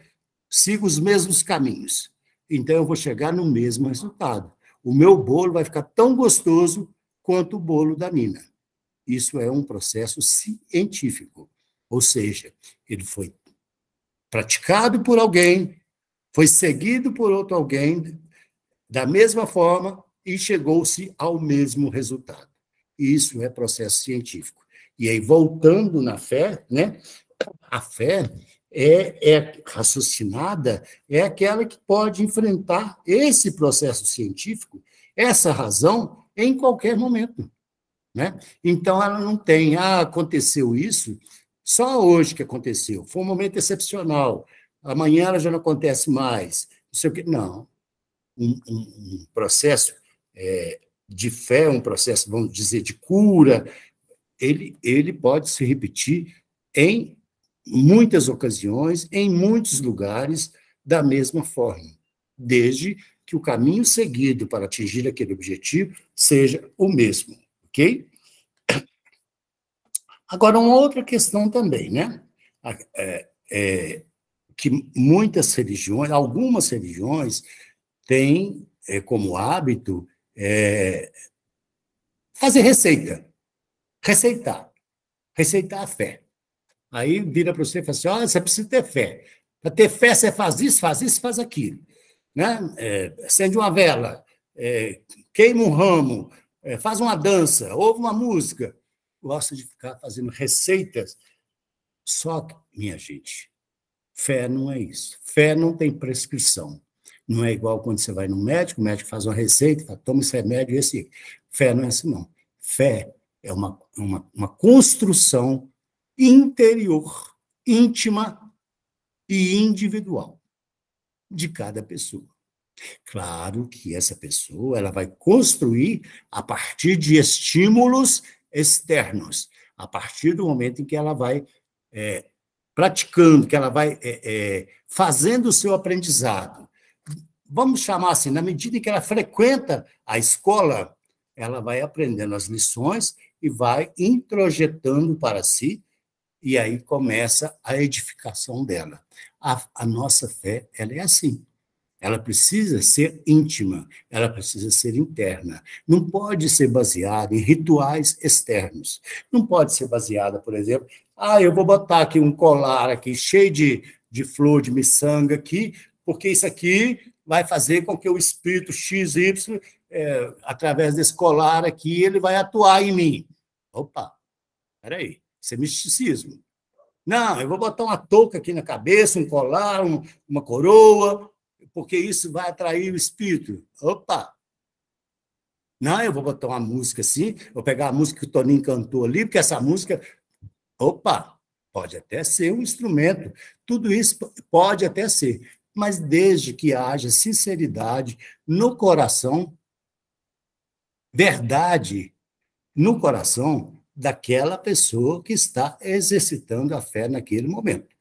sigo os mesmos caminhos. Então, eu vou chegar no mesmo resultado. O meu bolo vai ficar tão gostoso quanto o bolo da Nina. Isso é um processo científico, ou seja, ele foi praticado por alguém, foi seguido por outro alguém, da mesma forma, e chegou-se ao mesmo resultado. Isso é processo científico. E aí, voltando na fé, né? A fé, é raciocinada, é aquela que pode enfrentar esse processo científico, essa razão, em qualquer momento. Né? Então, ela não tem, aconteceu isso, só hoje que aconteceu, foi um momento excepcional, amanhã ela já não acontece mais, não sei o quê. Não, um processo de fé, um processo, vamos dizer, de cura, ele pode se repetir em muitas ocasiões, em muitos lugares, da mesma forma, desde que o caminho seguido para atingir aquele objetivo seja o mesmo, ok? Agora, uma outra questão também, né? Que muitas religiões, algumas religiões, têm como hábito fazer receitar a fé. Aí vira para você e fala assim, você precisa ter fé. Para ter fé, você faz isso, faz aquilo. Né? Acende uma vela, queima um ramo, faz uma dança, ouve uma música. Gosta de ficar fazendo receitas. Só que, minha gente, fé não é isso. Fé não tem prescrição. Não é igual quando você vai no médico, o médico faz uma receita, fala, toma esse remédio, esse. Fé não é assim, não. Fé é uma construção interior, íntima e individual de cada pessoa. Claro que essa pessoa ela vai construir a partir de estímulos externos, a partir do momento em que ela vai praticando, que ela vai fazendo o seu aprendizado. Vamos chamar assim, na medida em que ela frequenta a escola, ela vai aprendendo as lições e vai introjetando para si, e aí começa a edificação dela. A nossa fé, ela é assim. Ela precisa ser íntima, ela precisa ser interna. Não pode ser baseada em rituais externos. Não pode ser baseada, por exemplo, eu vou botar aqui um colar aqui cheio de flor de miçanga aqui, porque isso aqui vai fazer com que o espírito XY, através desse colar aqui, ele vai atuar em mim. Opa, peraí, isso é misticismo. Não, eu vou botar uma touca aqui na cabeça, um colar, uma coroa, porque isso vai atrair o espírito. Opa! Não, eu vou botar uma música assim, vou pegar a música que o Toninho cantou ali, porque essa música... Opa! Pode até ser um instrumento, tudo isso pode até ser, mas desde que haja sinceridade no coração, verdade no coração daquela pessoa que está exercitando a fé naquele momento.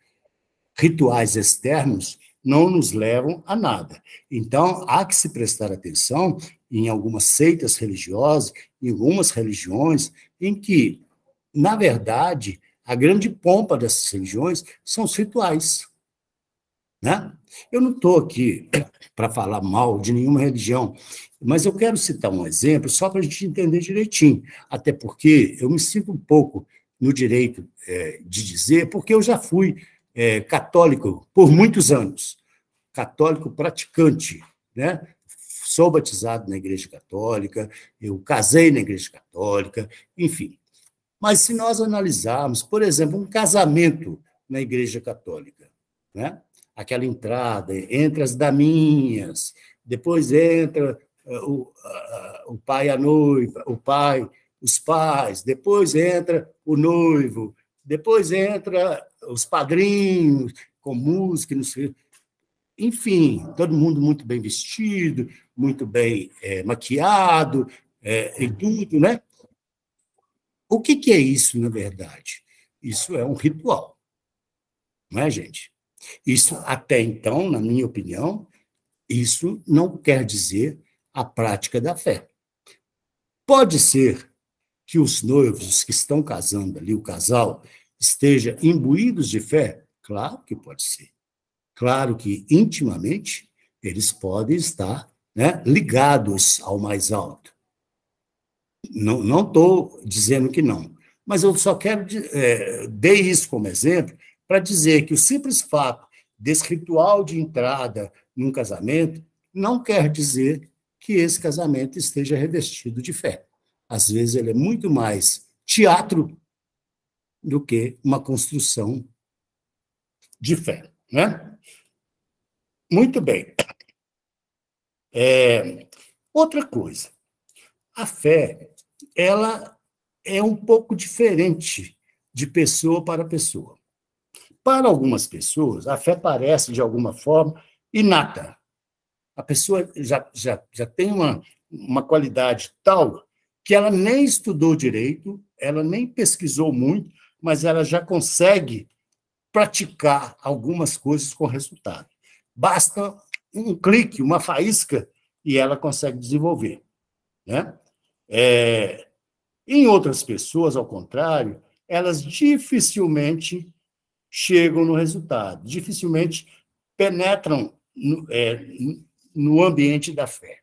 Rituais externos não nos levam a nada. Então, há que se prestar atenção em algumas seitas religiosas, em algumas religiões, em que, na verdade, a grande pompa dessas religiões são os rituais. Né? Eu não estou aqui para falar mal de nenhuma religião, mas eu quero citar um exemplo só para a gente entender direitinho, até porque eu me sinto um pouco no direito de dizer, porque eu já fui católico por muitos anos, católico praticante, né? Sou batizado na Igreja Católica, eu casei na Igreja Católica, enfim. Mas se nós analisarmos, por exemplo, um casamento na Igreja Católica, né? Aquela entrada entre as daminhas, depois entra o pai e a noiva, o pai, os pais, depois entra o noivo, depois entra os padrinhos, com música, não sei. Enfim, todo mundo muito bem vestido, muito bem maquiado, e tudo, né? O que é isso, na verdade? Isso é um ritual, não é, gente? Isso, até então, na minha opinião, isso não quer dizer a prática da fé. Pode ser que os noivos que estão casando ali, o casal, esteja imbuídos de fé? Claro que pode ser. Claro que, intimamente, eles podem estar, né, ligados ao mais alto. Não estou dizendo que não, mas eu só quero dei isso como exemplo para dizer que o simples fato desse ritual de entrada num casamento não quer dizer que esse casamento esteja revestido de fé. Às vezes ele é muito mais teatro do que uma construção de fé, né? Muito bem. Outra coisa, a fé, ela é um pouco diferente de pessoa para pessoa. Para algumas pessoas, a fé parece, de alguma forma, inata. A pessoa já tem uma qualidade tal que ela nem estudou direito, ela nem pesquisou muito, mas ela já consegue praticar algumas coisas com resultado. Basta um clique, uma faísca, e ela consegue desenvolver, né? Em outras pessoas, ao contrário, elas dificilmente chegam no resultado, dificilmente penetram no ambiente da fé.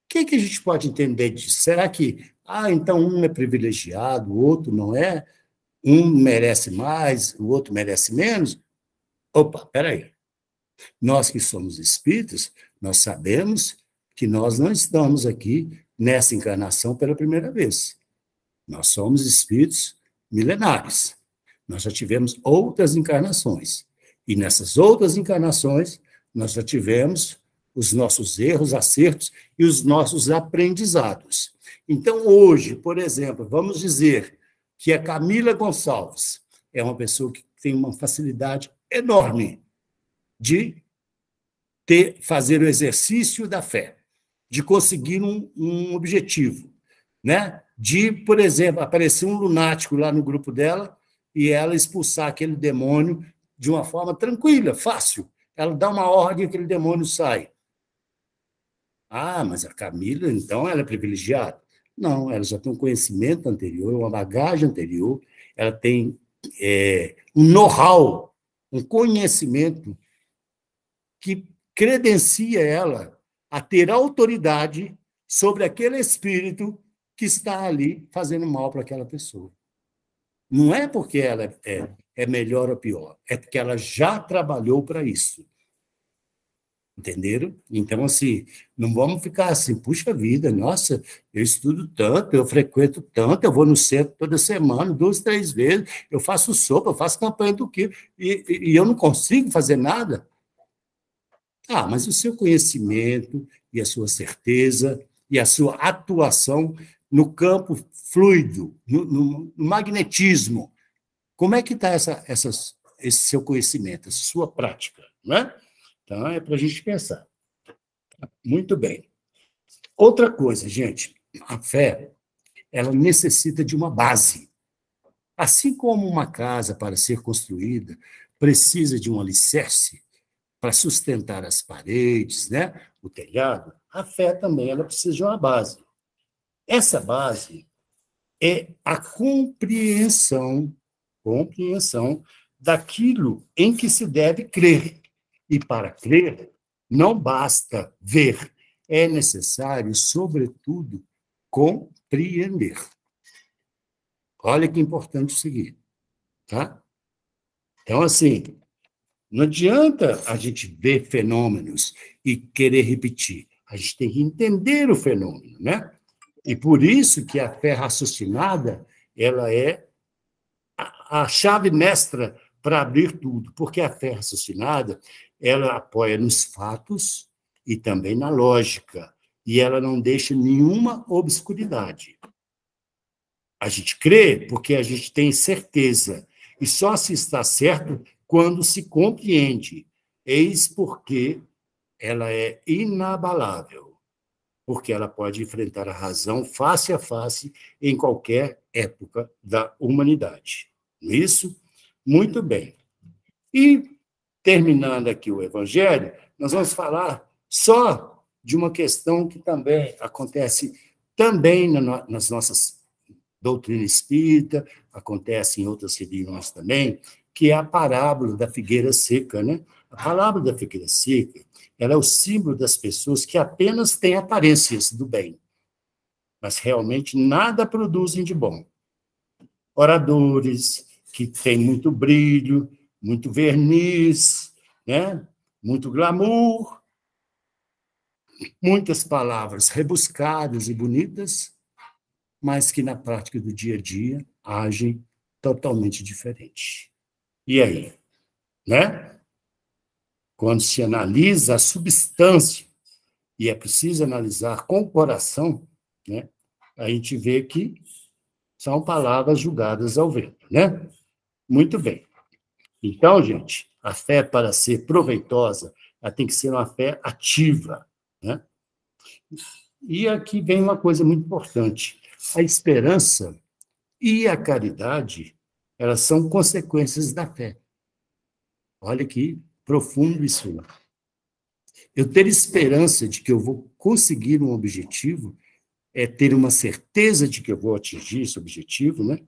O que a gente pode entender disso? Será que, então um é privilegiado, o outro não é? Um merece mais, o outro merece menos? Opa, peraí. Nós que somos espíritos, nós sabemos que nós não estamos aqui nessa encarnação pela primeira vez. Nós somos espíritos milenares. Nós já tivemos outras encarnações. E nessas outras encarnações, nós já tivemos os nossos erros, acertos e os nossos aprendizados. Então, hoje, por exemplo, vamos dizer que a Camila Gonçalves é uma pessoa que tem uma facilidade enorme de fazer o exercício da fé, de conseguir um objetivo, né? De, por exemplo, aparecer um lunático lá no grupo dela e ela expulsar aquele demônio de uma forma tranquila, fácil. Ela dá uma ordem e aquele demônio sai. Mas a Camila, então, ela é privilegiada? Não, ela já tem um conhecimento anterior, uma bagagem anterior, ela tem um know-how, um conhecimento que credencia ela a ter autoridade sobre aquele espírito que está ali fazendo mal para aquela pessoa. Não é porque ela é melhor ou pior, é porque ela já trabalhou para isso. Entenderam? Então, assim, não vamos ficar assim, puxa vida, nossa, eu estudo tanto, eu frequento tanto, eu vou no centro toda semana, 2, 3 vezes, eu faço sopa, eu faço campanha do quê? E eu não consigo fazer nada? Mas o seu conhecimento e a sua certeza e a sua atuação no campo fluido, no magnetismo, como é que está esse seu conhecimento, essa sua prática, não é? Então, é para a gente pensar. Muito bem. Outra coisa, gente, a fé, ela necessita de uma base. Assim como uma casa, para ser construída, precisa de um alicerce para sustentar as paredes, né, o telhado, a fé também ela precisa de uma base. Essa base é a compreensão daquilo em que se deve crer. E para crer, não basta ver, é necessário, sobretudo, compreender. Olha que importante seguir, tá? Então, assim, não adianta a gente ver fenômenos e querer repetir. A gente tem que entender o fenômeno, né? E por isso que a fé raciocinada, ela é a chave mestra para abrir tudo, porque a fé raciocinada, ela apoia nos fatos e também na lógica, e ela não deixa nenhuma obscuridade. A gente crê porque a gente tem certeza, e só se está certo quando se compreende. Eis porque ela é inabalável, porque ela pode enfrentar a razão face a face em qualquer época da humanidade. Não é isso? Muito bem. E, terminando aqui o Evangelho, nós vamos falar só de uma questão que também acontece também nas nossas doutrinas espírita, acontece em outras religiões também, que é a parábola da figueira seca, né? A parábola da figueira seca, ela é o símbolo das pessoas que apenas têm aparências do bem, mas realmente nada produzem de bom. Oradores que têm muito brilho, muito verniz, né? Muito glamour, muitas palavras rebuscadas e bonitas, mas que na prática do dia a dia agem totalmente diferente. E aí? né? Quando se analisa a substância, e é preciso analisar com o coração, né? A gente vê que são palavras julgadas ao vento, né? Muito bem. Então, gente, a fé, para ser proveitosa, ela tem que ser uma fé ativa, né? E aqui vem uma coisa muito importante. A esperança e a caridade, elas são consequências da fé. Olha que profundo isso. Eu ter esperança de que eu vou conseguir um objetivo é ter uma certeza de que eu vou atingir esse objetivo, né?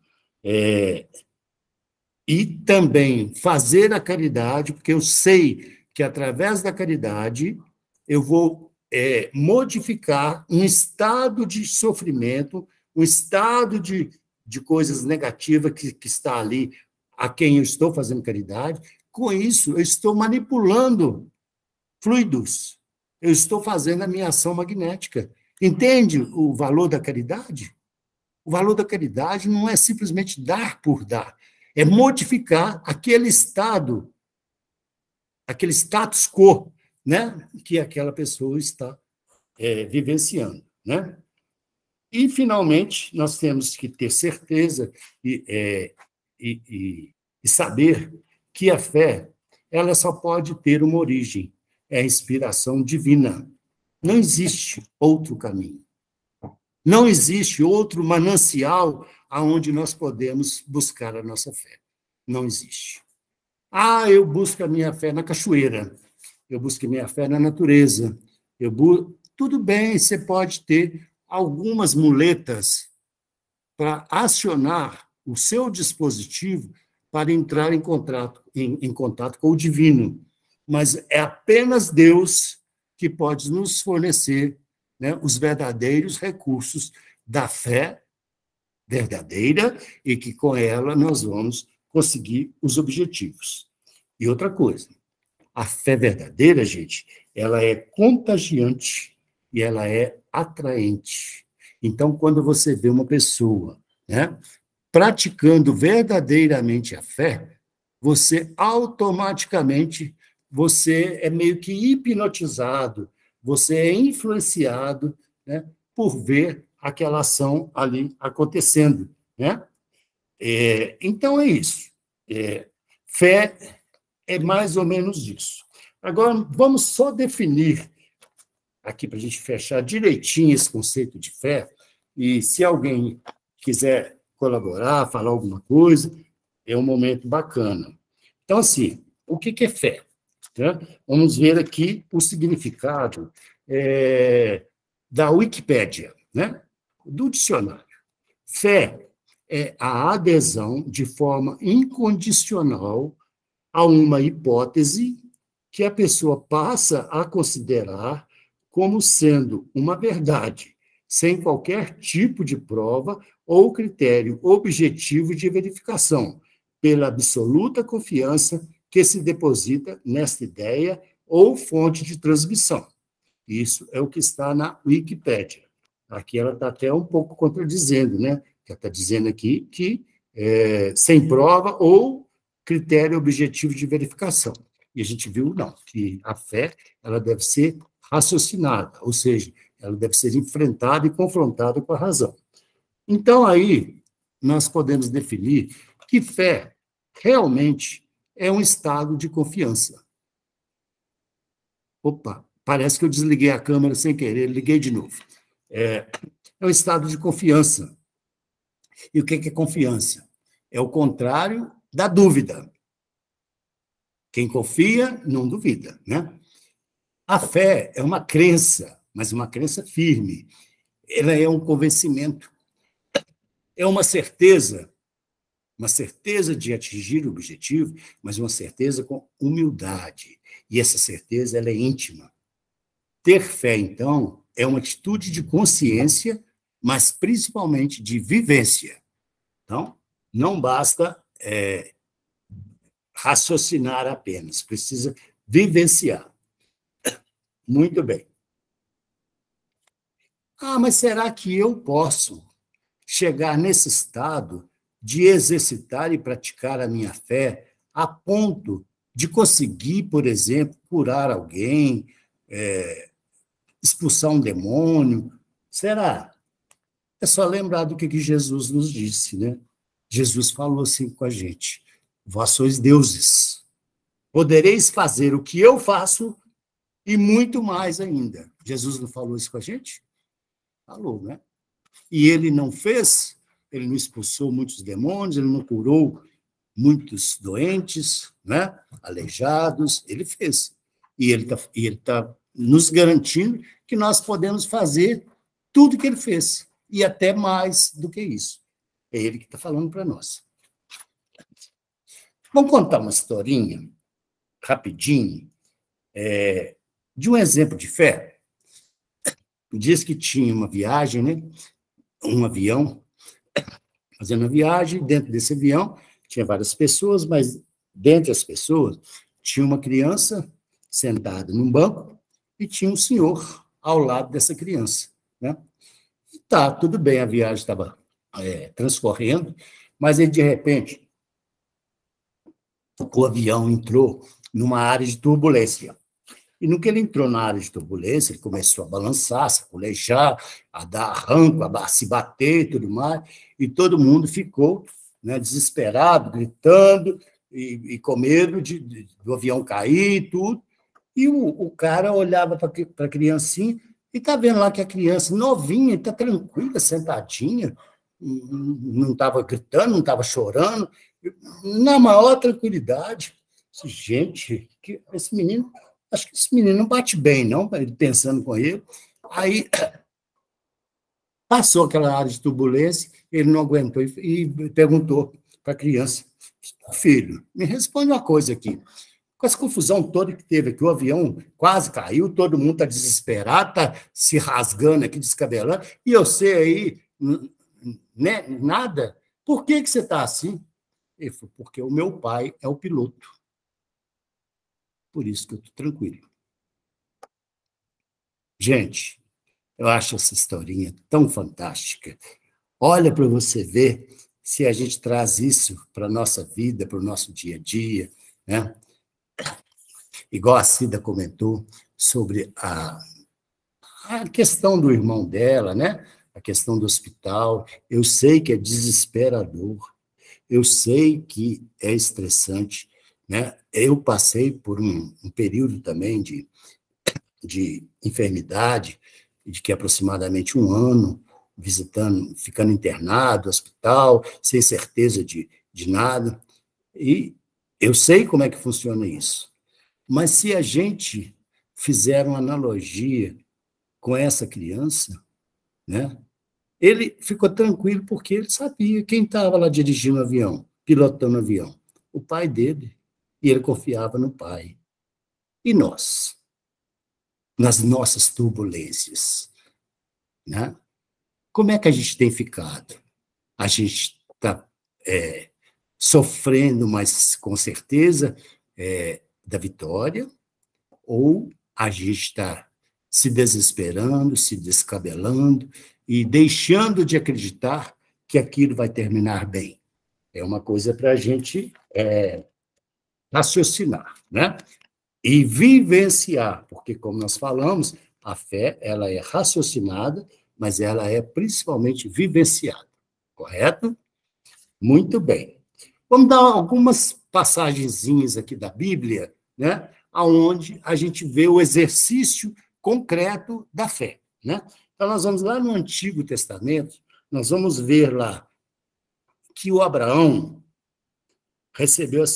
E também fazer a caridade, porque eu sei que, através da caridade, eu vou modificar um estado de sofrimento, um estado de coisas negativas que está ali, a quem eu estou fazendo caridade. Com isso, eu estou manipulando fluidos, eu estou fazendo a minha ação magnética. Entende o valor da caridade? O valor da caridade não é simplesmente dar por dar, é modificar aquele estado, aquele status quo, né, que aquela pessoa está vivenciando, né? E, finalmente, nós temos que ter certeza e saber que a fé, ela só pode ter uma origem, é a inspiração divina. Não existe outro caminho. Não existe outro manancial aonde nós podemos buscar a nossa fé. Não existe. Eu busco a minha fé na cachoeira, eu busco a minha fé na natureza, tudo bem, você pode ter algumas muletas para acionar o seu dispositivo para entrar em contato com o divino, mas é apenas Deus que pode nos fornecer, né, os verdadeiros recursos da fé verdadeira e que, com ela, nós vamos conseguir os objetivos. E outra coisa, a fé verdadeira, gente, ela é contagiante e ela é atraente. Então, quando você vê uma pessoa, né, praticando verdadeiramente a fé, você automaticamente, você é meio que hipnotizado, você é influenciado, né, por ver aquela ação ali acontecendo, né? Então, é isso. Fé é mais ou menos isso. Agora, vamos só definir, aqui para a gente fechar direitinho esse conceito de fé, e se alguém quiser colaborar, falar alguma coisa, é um momento bacana. Então, assim, o que é fé? Vamos ver aqui o significado da Wikipédia, né? Do dicionário. Fé é a adesão de forma incondicional a uma hipótese que a pessoa passa a considerar como sendo uma verdade, sem qualquer tipo de prova ou critério objetivo de verificação, pela absoluta confiança que se deposita nesta ideia ou fonte de transmissão. Isso é o que está na Wikipédia. Aqui ela está até um pouco contradizendo, né? Ela está dizendo aqui que sem prova ou critério objetivo de verificação. E a gente viu, não, que a fé ela deve ser raciocinada, ou seja, ela deve ser enfrentada e confrontada com a razão. Então, aí, nós podemos definir que fé realmente é um estado de confiança. Opa, parece que eu desliguei a câmera sem querer, liguei de novo. É um estado de confiança. E o que é confiança? É o contrário da dúvida. Quem confia, não duvida, né? A fé é uma crença, mas uma crença firme. Ela é um convencimento, é uma certeza de atingir o objetivo, mas uma certeza com humildade. E essa certeza ela é íntima. Ter fé, então, é uma atitude de consciência, mas principalmente de vivência. Então, não basta raciocinar apenas, precisa vivenciar. Muito bem. Mas será que eu posso chegar nesse estado de exercitar e praticar a minha fé a ponto de conseguir, por exemplo, curar alguém, expulsar um demônio. Será? É só lembrar do que Jesus nos disse, né? Jesus falou assim com a gente: vós sois deuses, podereis fazer o que eu faço e muito mais ainda. Jesus não falou isso com a gente? Falou, né? E ele não fez, ele não expulsou muitos demônios, ele não curou muitos doentes, né? Aleijados, ele fez. E ele tá nos garantindo que nós podemos fazer tudo que ele fez, e até mais do que isso. É ele que está falando para nós. Vamos contar uma historinha, rapidinho, de um exemplo de fé. Diz que tinha uma viagem, né? Um avião, fazendo a viagem, dentro desse avião tinha várias pessoas, mas dentre as pessoas tinha uma criança sentada num banco e tinha um senhor ao lado dessa criança, né? E tá, tudo bem, a viagem estava transcorrendo, mas ele, de repente, o avião entrou numa área de turbulência. E no que ele entrou na área de turbulência, ele começou a balançar, a sacolejar, a dar arranco, a se bater e tudo mais, e todo mundo ficou, né, desesperado, gritando, e com medo do avião cair e tudo. E o cara olhava para a criancinha e está vendo lá que a criança novinha, está tranquila, sentadinha, não estava gritando, não estava chorando, na maior tranquilidade. Gente, esse menino... Acho que esse menino não bate bem, não, ele pensando com ele. Aí passou aquela área de turbulência, ele não aguentou e perguntou para a criança: filho, me responde uma coisa aqui. Com essa confusão toda que teve aqui, o avião quase caiu, todo mundo está desesperado, está se rasgando aqui, descabelando, e eu sei aí, né, nada. Por que você está assim? Ele falou: porque o meu pai é o piloto. Por isso que eu estou tranquilo. Gente, eu acho essa historinha tão fantástica. Olha para você ver se a gente traz isso para a nossa vida, para o nosso dia a dia, né? Igual a Cida comentou sobre a questão do irmão dela, né? A questão do hospital. Eu sei que é desesperador, eu sei que é estressante, né? Eu passei por um período também de enfermidade, de que aproximadamente 1 ano, ficando internado, hospital, sem certeza de nada. E eu sei como é que funciona isso. Mas se a gente fizer uma analogia com essa criança, né? Ele ficou tranquilo porque ele sabia quem estava lá dirigindo o avião, pilotando o avião. O pai dele. E ele confiava no pai. E nós? Nas nossas turbulências, né? Como é que a gente tem ficado? A gente está sofrendo, mas com certeza da vitória, ou a gente está se desesperando, se descabelando e deixando de acreditar que aquilo vai terminar bem? É uma coisa para a gente raciocinar, né? E vivenciar, porque, como nós falamos, a fé ela é raciocinada, mas ela é principalmente vivenciada, correto? Muito bem. Vamos dar algumas passagenzinhas aqui da Bíblia, né, onde a gente vê o exercício concreto da fé, né? Então, nós vamos lá no Antigo Testamento, nós vamos ver lá que o Abraão recebeu a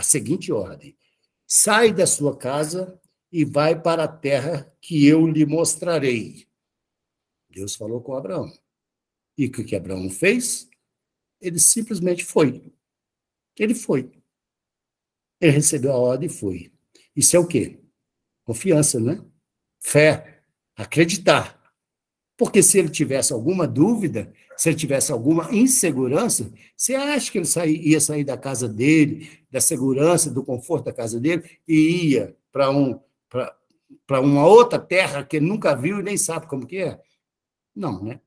seguinte ordem: sai da sua casa e vai para a terra que eu lhe mostrarei. Deus falou com Abraão. E o que Abraão fez? Ele simplesmente foi. Ele foi. Ele recebeu a ordem e foi. Isso é o quê? Confiança, né? Fé. Acreditar. Porque se ele tivesse alguma dúvida, se ele tivesse alguma insegurança, você acha que ele ia sair da casa dele, da segurança, do conforto da casa dele, e ia para uma outra terra que ele nunca viu e nem sabe como que é? Não, né?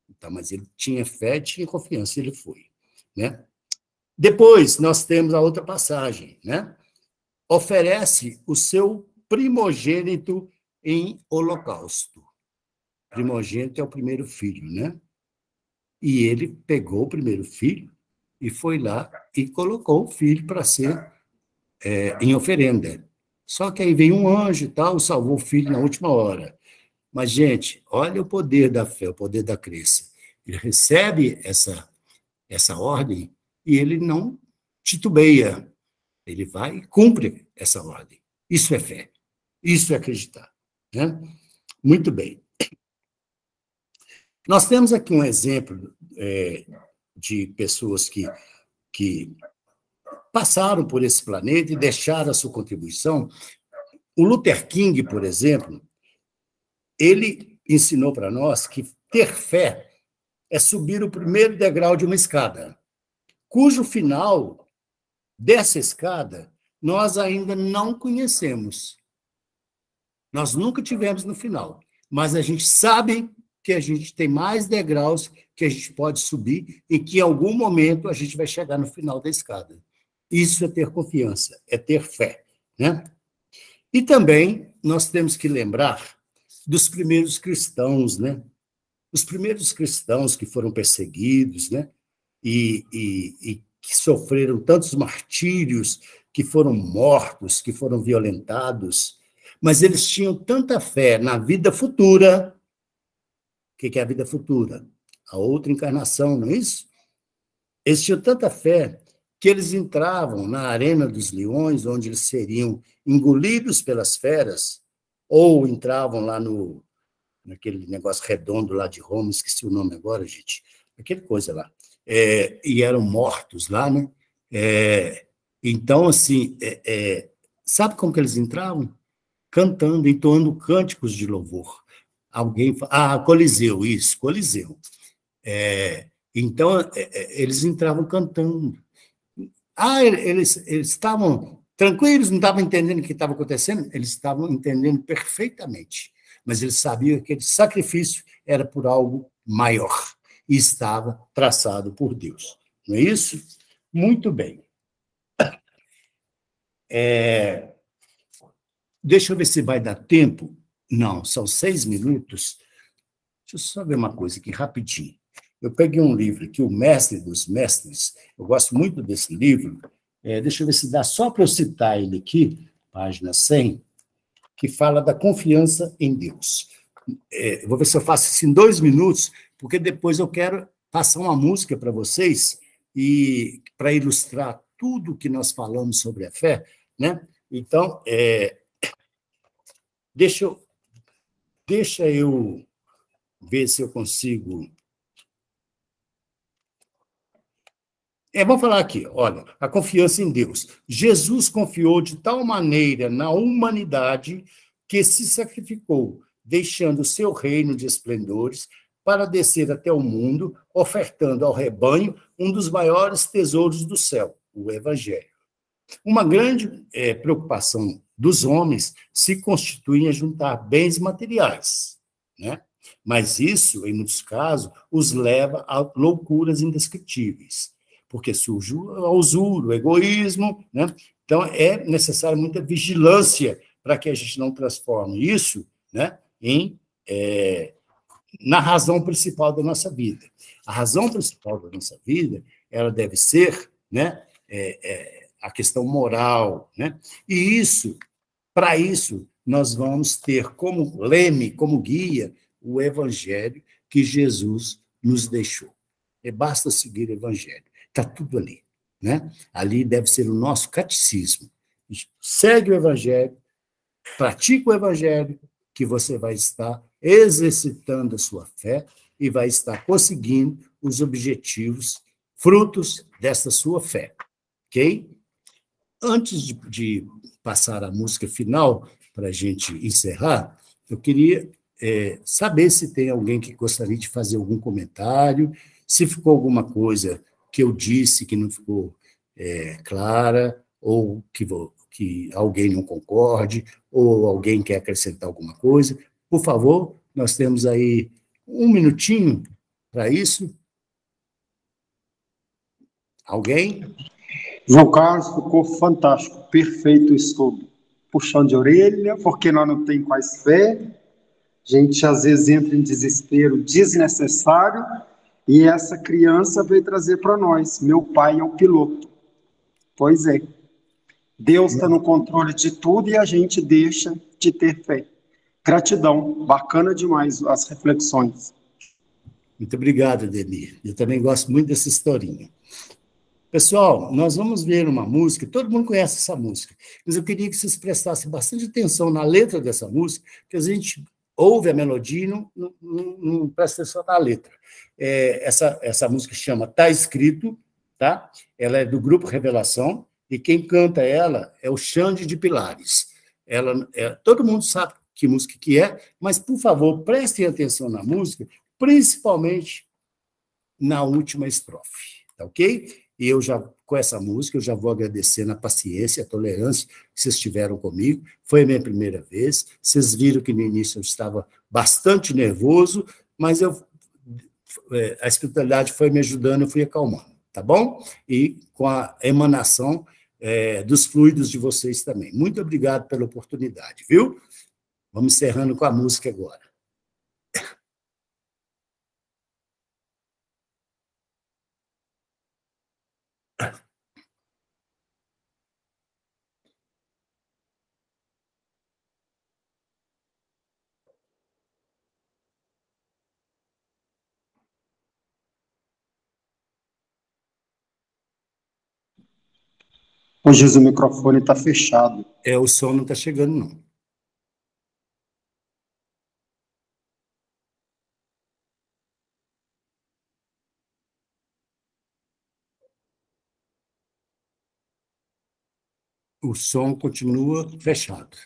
Então, mas ele tinha fé, tinha confiança, ele foi, né? Depois, nós temos a outra passagem, né? Oferece o seu primogênito em holocausto. Primogênito é o primeiro filho, né? E ele pegou o primeiro filho e foi lá e colocou o filho para ser em oferenda. Só que aí veio um anjo e tal, salvou o filho na última hora. Mas, gente, olha o poder da fé, o poder da crença. Ele recebe essa ordem e ele não titubeia. Ele vai e cumpre essa ordem. Isso é fé. Isso é acreditar. Né? Muito bem. Nós temos aqui um exemplo de pessoas que passaram por esse planeta e deixaram a sua contribuição. O Luther King, por exemplo, ele ensinou para nós que ter fé é subir o primeiro degrau de uma escada, cujo final dessa escada nós ainda não conhecemos. Nós nunca tivemos no final, mas a gente sabe que a gente tem mais degraus que a gente pode subir e que em algum momento a gente vai chegar no final da escada. Isso é ter confiança, é ter fé, né? E também nós temos que lembrar dos primeiros cristãos, né? Os primeiros cristãos que foram perseguidos, né? E que sofreram tantos martírios, que foram mortos, que foram violentados, mas eles tinham tanta fé na vida futura. O que é a vida futura? A outra encarnação, não é isso? Eles tinham tanta fé que eles entravam na arena dos leões, onde eles seriam engolidos pelas feras, ou entravam lá naquele negócio redondo lá de Roma, esqueci o nome agora, gente, aquele coisa lá, e eram mortos lá, né? Então, assim, sabe como que eles entravam? Cantando, entoando cânticos de louvor. Alguém fala, Coliseu, isso, Coliseu. Então, eles entravam cantando. Eles estavam tranquilos, não estavam entendendo o que estava acontecendo? Eles estavam entendendo perfeitamente, mas eles sabiam que aquele sacrifício era por algo maior e estava traçado por Deus. Não é isso? Muito bem. Deixa eu ver se vai dar tempo. Não, são 6 minutos. Deixa eu só ver uma coisa aqui, rapidinho. Eu peguei um livro aqui, O Mestre dos Mestres. Eu gosto muito desse livro. Deixa eu ver se dá só para eu citar ele aqui, página 100, que fala da confiança em Deus. Eu vou ver se eu faço isso em 2 minutos, porque depois eu quero passar uma música para vocês, e para ilustrar tudo que nós falamos sobre a fé, né? Então, deixa eu ver se eu consigo. Vamos falar aqui, olha, a confiança em Deus. Jesus confiou de tal maneira na humanidade que se sacrificou, deixando o seu reino de esplendores para descer até o mundo, ofertando ao rebanho um dos maiores tesouros do céu, o Evangelho. Uma grande preocupação dos homens se constitui em juntar bens materiais, né? Mas isso, em muitos casos, os leva a loucuras indescritíveis, porque surge a usura, o egoísmo, né? Então, é necessário muita vigilância para que a gente não transforme isso, né, na razão principal da nossa vida. A razão principal da nossa vida, ela deve ser, né, a questão moral, né? E isso, para isso, nós vamos ter como leme, como guia, o Evangelho que Jesus nos deixou. Basta seguir o Evangelho. Está tudo ali, né? Ali deve ser o nosso catecismo. Segue o Evangelho, pratica o Evangelho, que você vai estar exercitando a sua fé e vai estar conseguindo os objetivos, frutos dessa sua fé, ok? Antes de passar a música final, para a gente encerrar, eu queria saber se tem alguém que gostaria de fazer algum comentário, se ficou alguma coisa que eu disse que não ficou clara, ou que alguém não concorde, ou alguém quer acrescentar alguma coisa. Por favor, nós temos aí 1 minutinho para isso. Alguém? João Carlos, ficou fantástico, perfeito o estudo. Puxão de orelha, porque nós não temos quase fé. A gente às vezes entra em desespero desnecessário e essa criança veio trazer para nós. Meu pai é o piloto. Pois é. Deus está no controle de tudo e a gente deixa de ter fé. Gratidão, bacana demais as reflexões. Muito obrigado, Ademir. Eu também gosto muito dessa historinha. Pessoal, nós vamos ver uma música, todo mundo conhece essa música, mas eu queria que vocês prestassem bastante atenção na letra dessa música, porque a gente ouve a melodia e não presta atenção na letra. Essa música chama Tá Escrito, tá? Ela é do Grupo Revelação, e quem canta ela é o Xande de Pilares. Todo mundo sabe que música que é, mas, por favor, prestem atenção na música, principalmente na última estrofe, tá ok? E eu já, com essa música, eu já vou agradecendo a paciência, a tolerância que vocês tiveram comigo. Foi a minha primeira vez. Vocês viram que no início eu estava bastante nervoso, mas a espiritualidade foi me ajudando, eu fui acalmando, tá bom? E com a emanação dos fluidos de vocês também. Muito obrigado pela oportunidade, viu? Vamos encerrando com a música agora. Ô, Jesus, o microfone está fechado. O som não está chegando, não. O som continua fechado.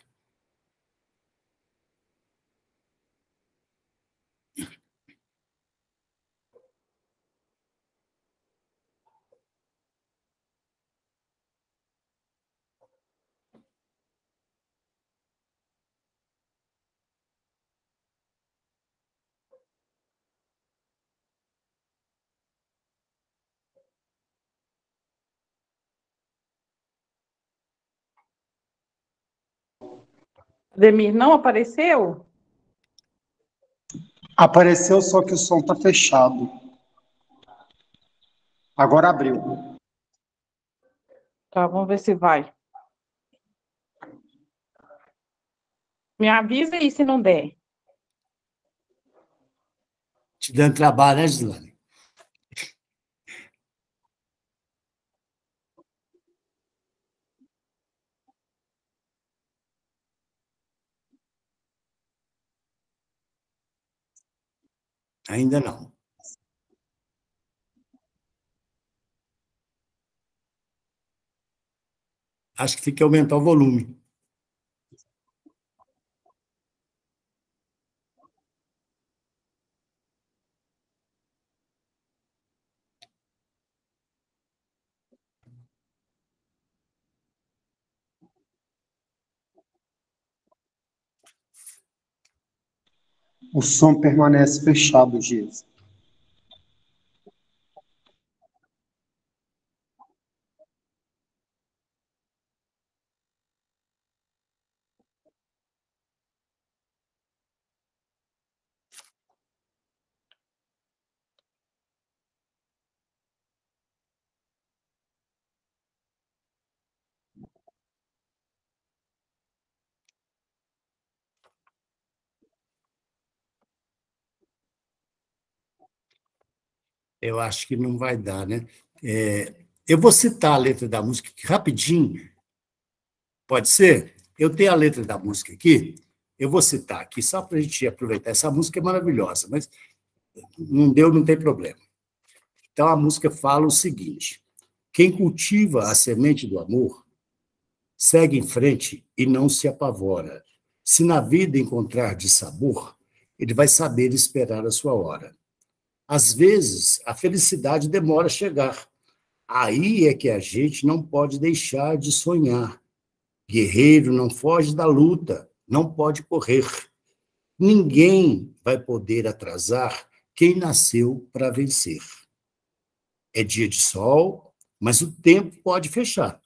Ademir, não apareceu? Apareceu, só que o som está fechado. Agora abriu. Tá, vamos ver se vai. Me avisa aí se não der. Te dando trabalho, né, Gislane? Ainda não. Acho que tem que aumentar o volume. O som permanece fechado, Jesus. Eu acho que não vai dar, né? Eu vou citar a letra da música aqui, rapidinho. Pode ser? Eu tenho a letra da música aqui, eu vou citar aqui, só para a gente aproveitar. Essa música é maravilhosa, mas não deu, não tem problema. Então, a música fala o seguinte: quem cultiva a semente do amor, segue em frente e não se apavora. Se na vida encontrar dissabor, ele vai saber esperar a sua hora. Às vezes, a felicidade demora a chegar. Aí é que a gente não pode deixar de sonhar. Guerreiro não foge da luta, não pode correr. Ninguém vai poder atrasar quem nasceu para vencer. É dia de sol, mas o tempo pode fechar.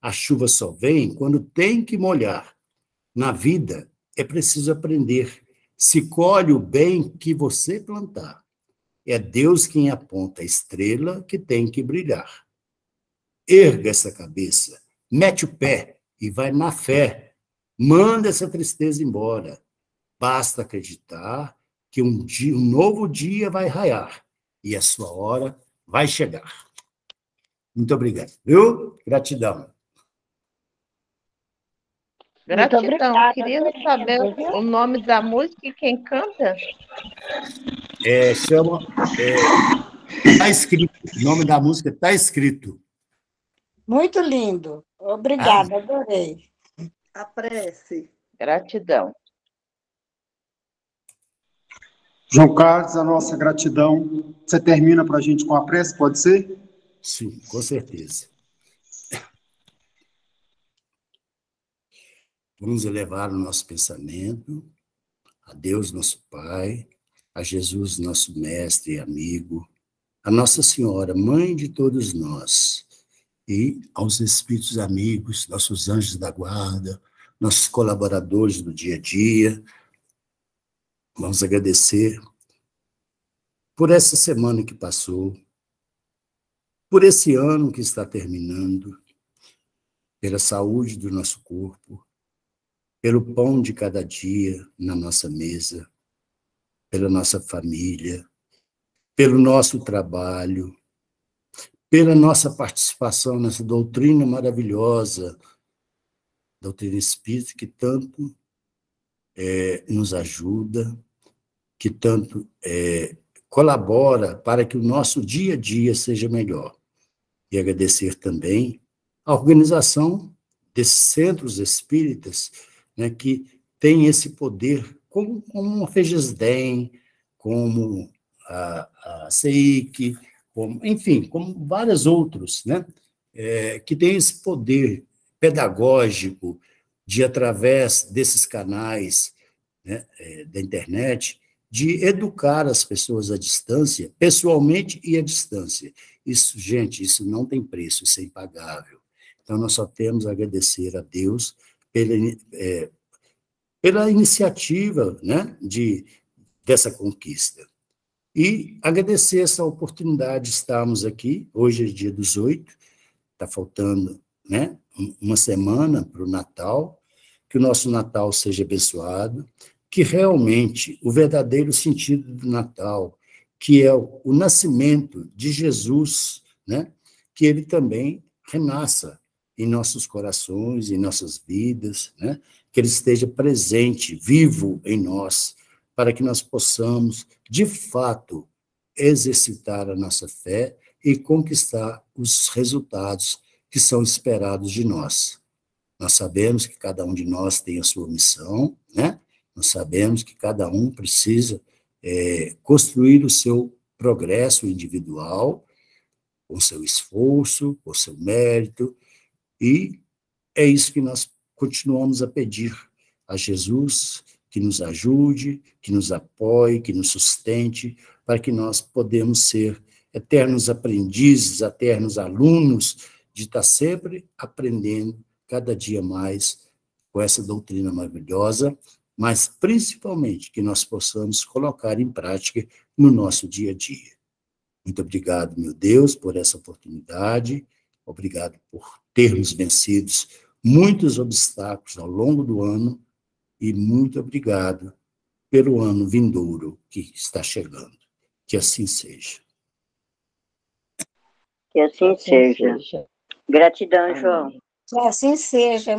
A chuva só vem quando tem que molhar. Na vida, é preciso aprender. Se colhe o bem que você plantar. É Deus quem aponta a estrela que tem que brilhar. Erga essa cabeça, mete o pé e vai na fé. Manda essa tristeza embora. Basta acreditar que um novo dia vai raiar e a sua hora vai chegar. Muito obrigado, viu? Gratidão. Gratidão. Queria saber o nome da música e quem canta? Está escrito. O nome da música está escrito. Muito lindo. Obrigada, adorei. A prece. Gratidão. João Carlos, a nossa gratidão. Você termina para a gente com a prece, pode ser? Sim, com certeza. Vamos elevar o nosso pensamento a Deus, nosso Pai, a Jesus, nosso mestre e amigo, a Nossa Senhora, mãe de todos nós, e aos espíritos amigos, nossos anjos da guarda, nossos colaboradores do dia a dia. Vamos agradecer por essa semana que passou, por esse ano que está terminando, pela saúde do nosso corpo, pelo pão de cada dia na nossa mesa, pela nossa família, pelo nosso trabalho, pela nossa participação nessa doutrina maravilhosa, doutrina espírita, que tanto nos ajuda, que tanto colabora para que o nosso dia a dia seja melhor. E agradecer também a organização desses centros espíritas, né, que tem esse poder, como a FEGESDEM, como a CEIC, enfim, como vários outros, né, que têm esse poder pedagógico de, através desses canais, né, da internet, de educar as pessoas à distância, pessoalmente e à distância. Isso, gente, isso não tem preço, isso é impagável. Então, nós só temos a agradecer a Deus pela iniciativa, né, dessa conquista. E agradecer essa oportunidade de estarmos aqui. Hoje é dia 18, está faltando, né, uma semana para o Natal. Que o nosso Natal seja abençoado, que realmente o verdadeiro sentido do Natal, que é o nascimento de Jesus, né, que ele também renasça em nossos corações, em nossas vidas, né, que ele esteja presente, vivo em nós, para que nós possamos, de fato, exercitar a nossa fé e conquistar os resultados que são esperados de nós. Nós sabemos que cada um de nós tem a sua missão, né? Nós sabemos que cada um precisa construir o seu progresso individual, com seu esforço, com seu mérito, e é isso que nós continuamos a pedir a Jesus, que nos ajude, que nos apoie, que nos sustente, para que nós podemos ser eternos aprendizes, eternos alunos, de estar sempre aprendendo cada dia mais com essa doutrina maravilhosa, mas principalmente que nós possamos colocar em prática no nosso dia a dia. Muito obrigado, meu Deus, por essa oportunidade, obrigado por termos vencido muitos obstáculos ao longo do ano e muito obrigado pelo ano vindouro que está chegando. Que assim seja. Que assim seja. Gratidão, João. Que assim seja.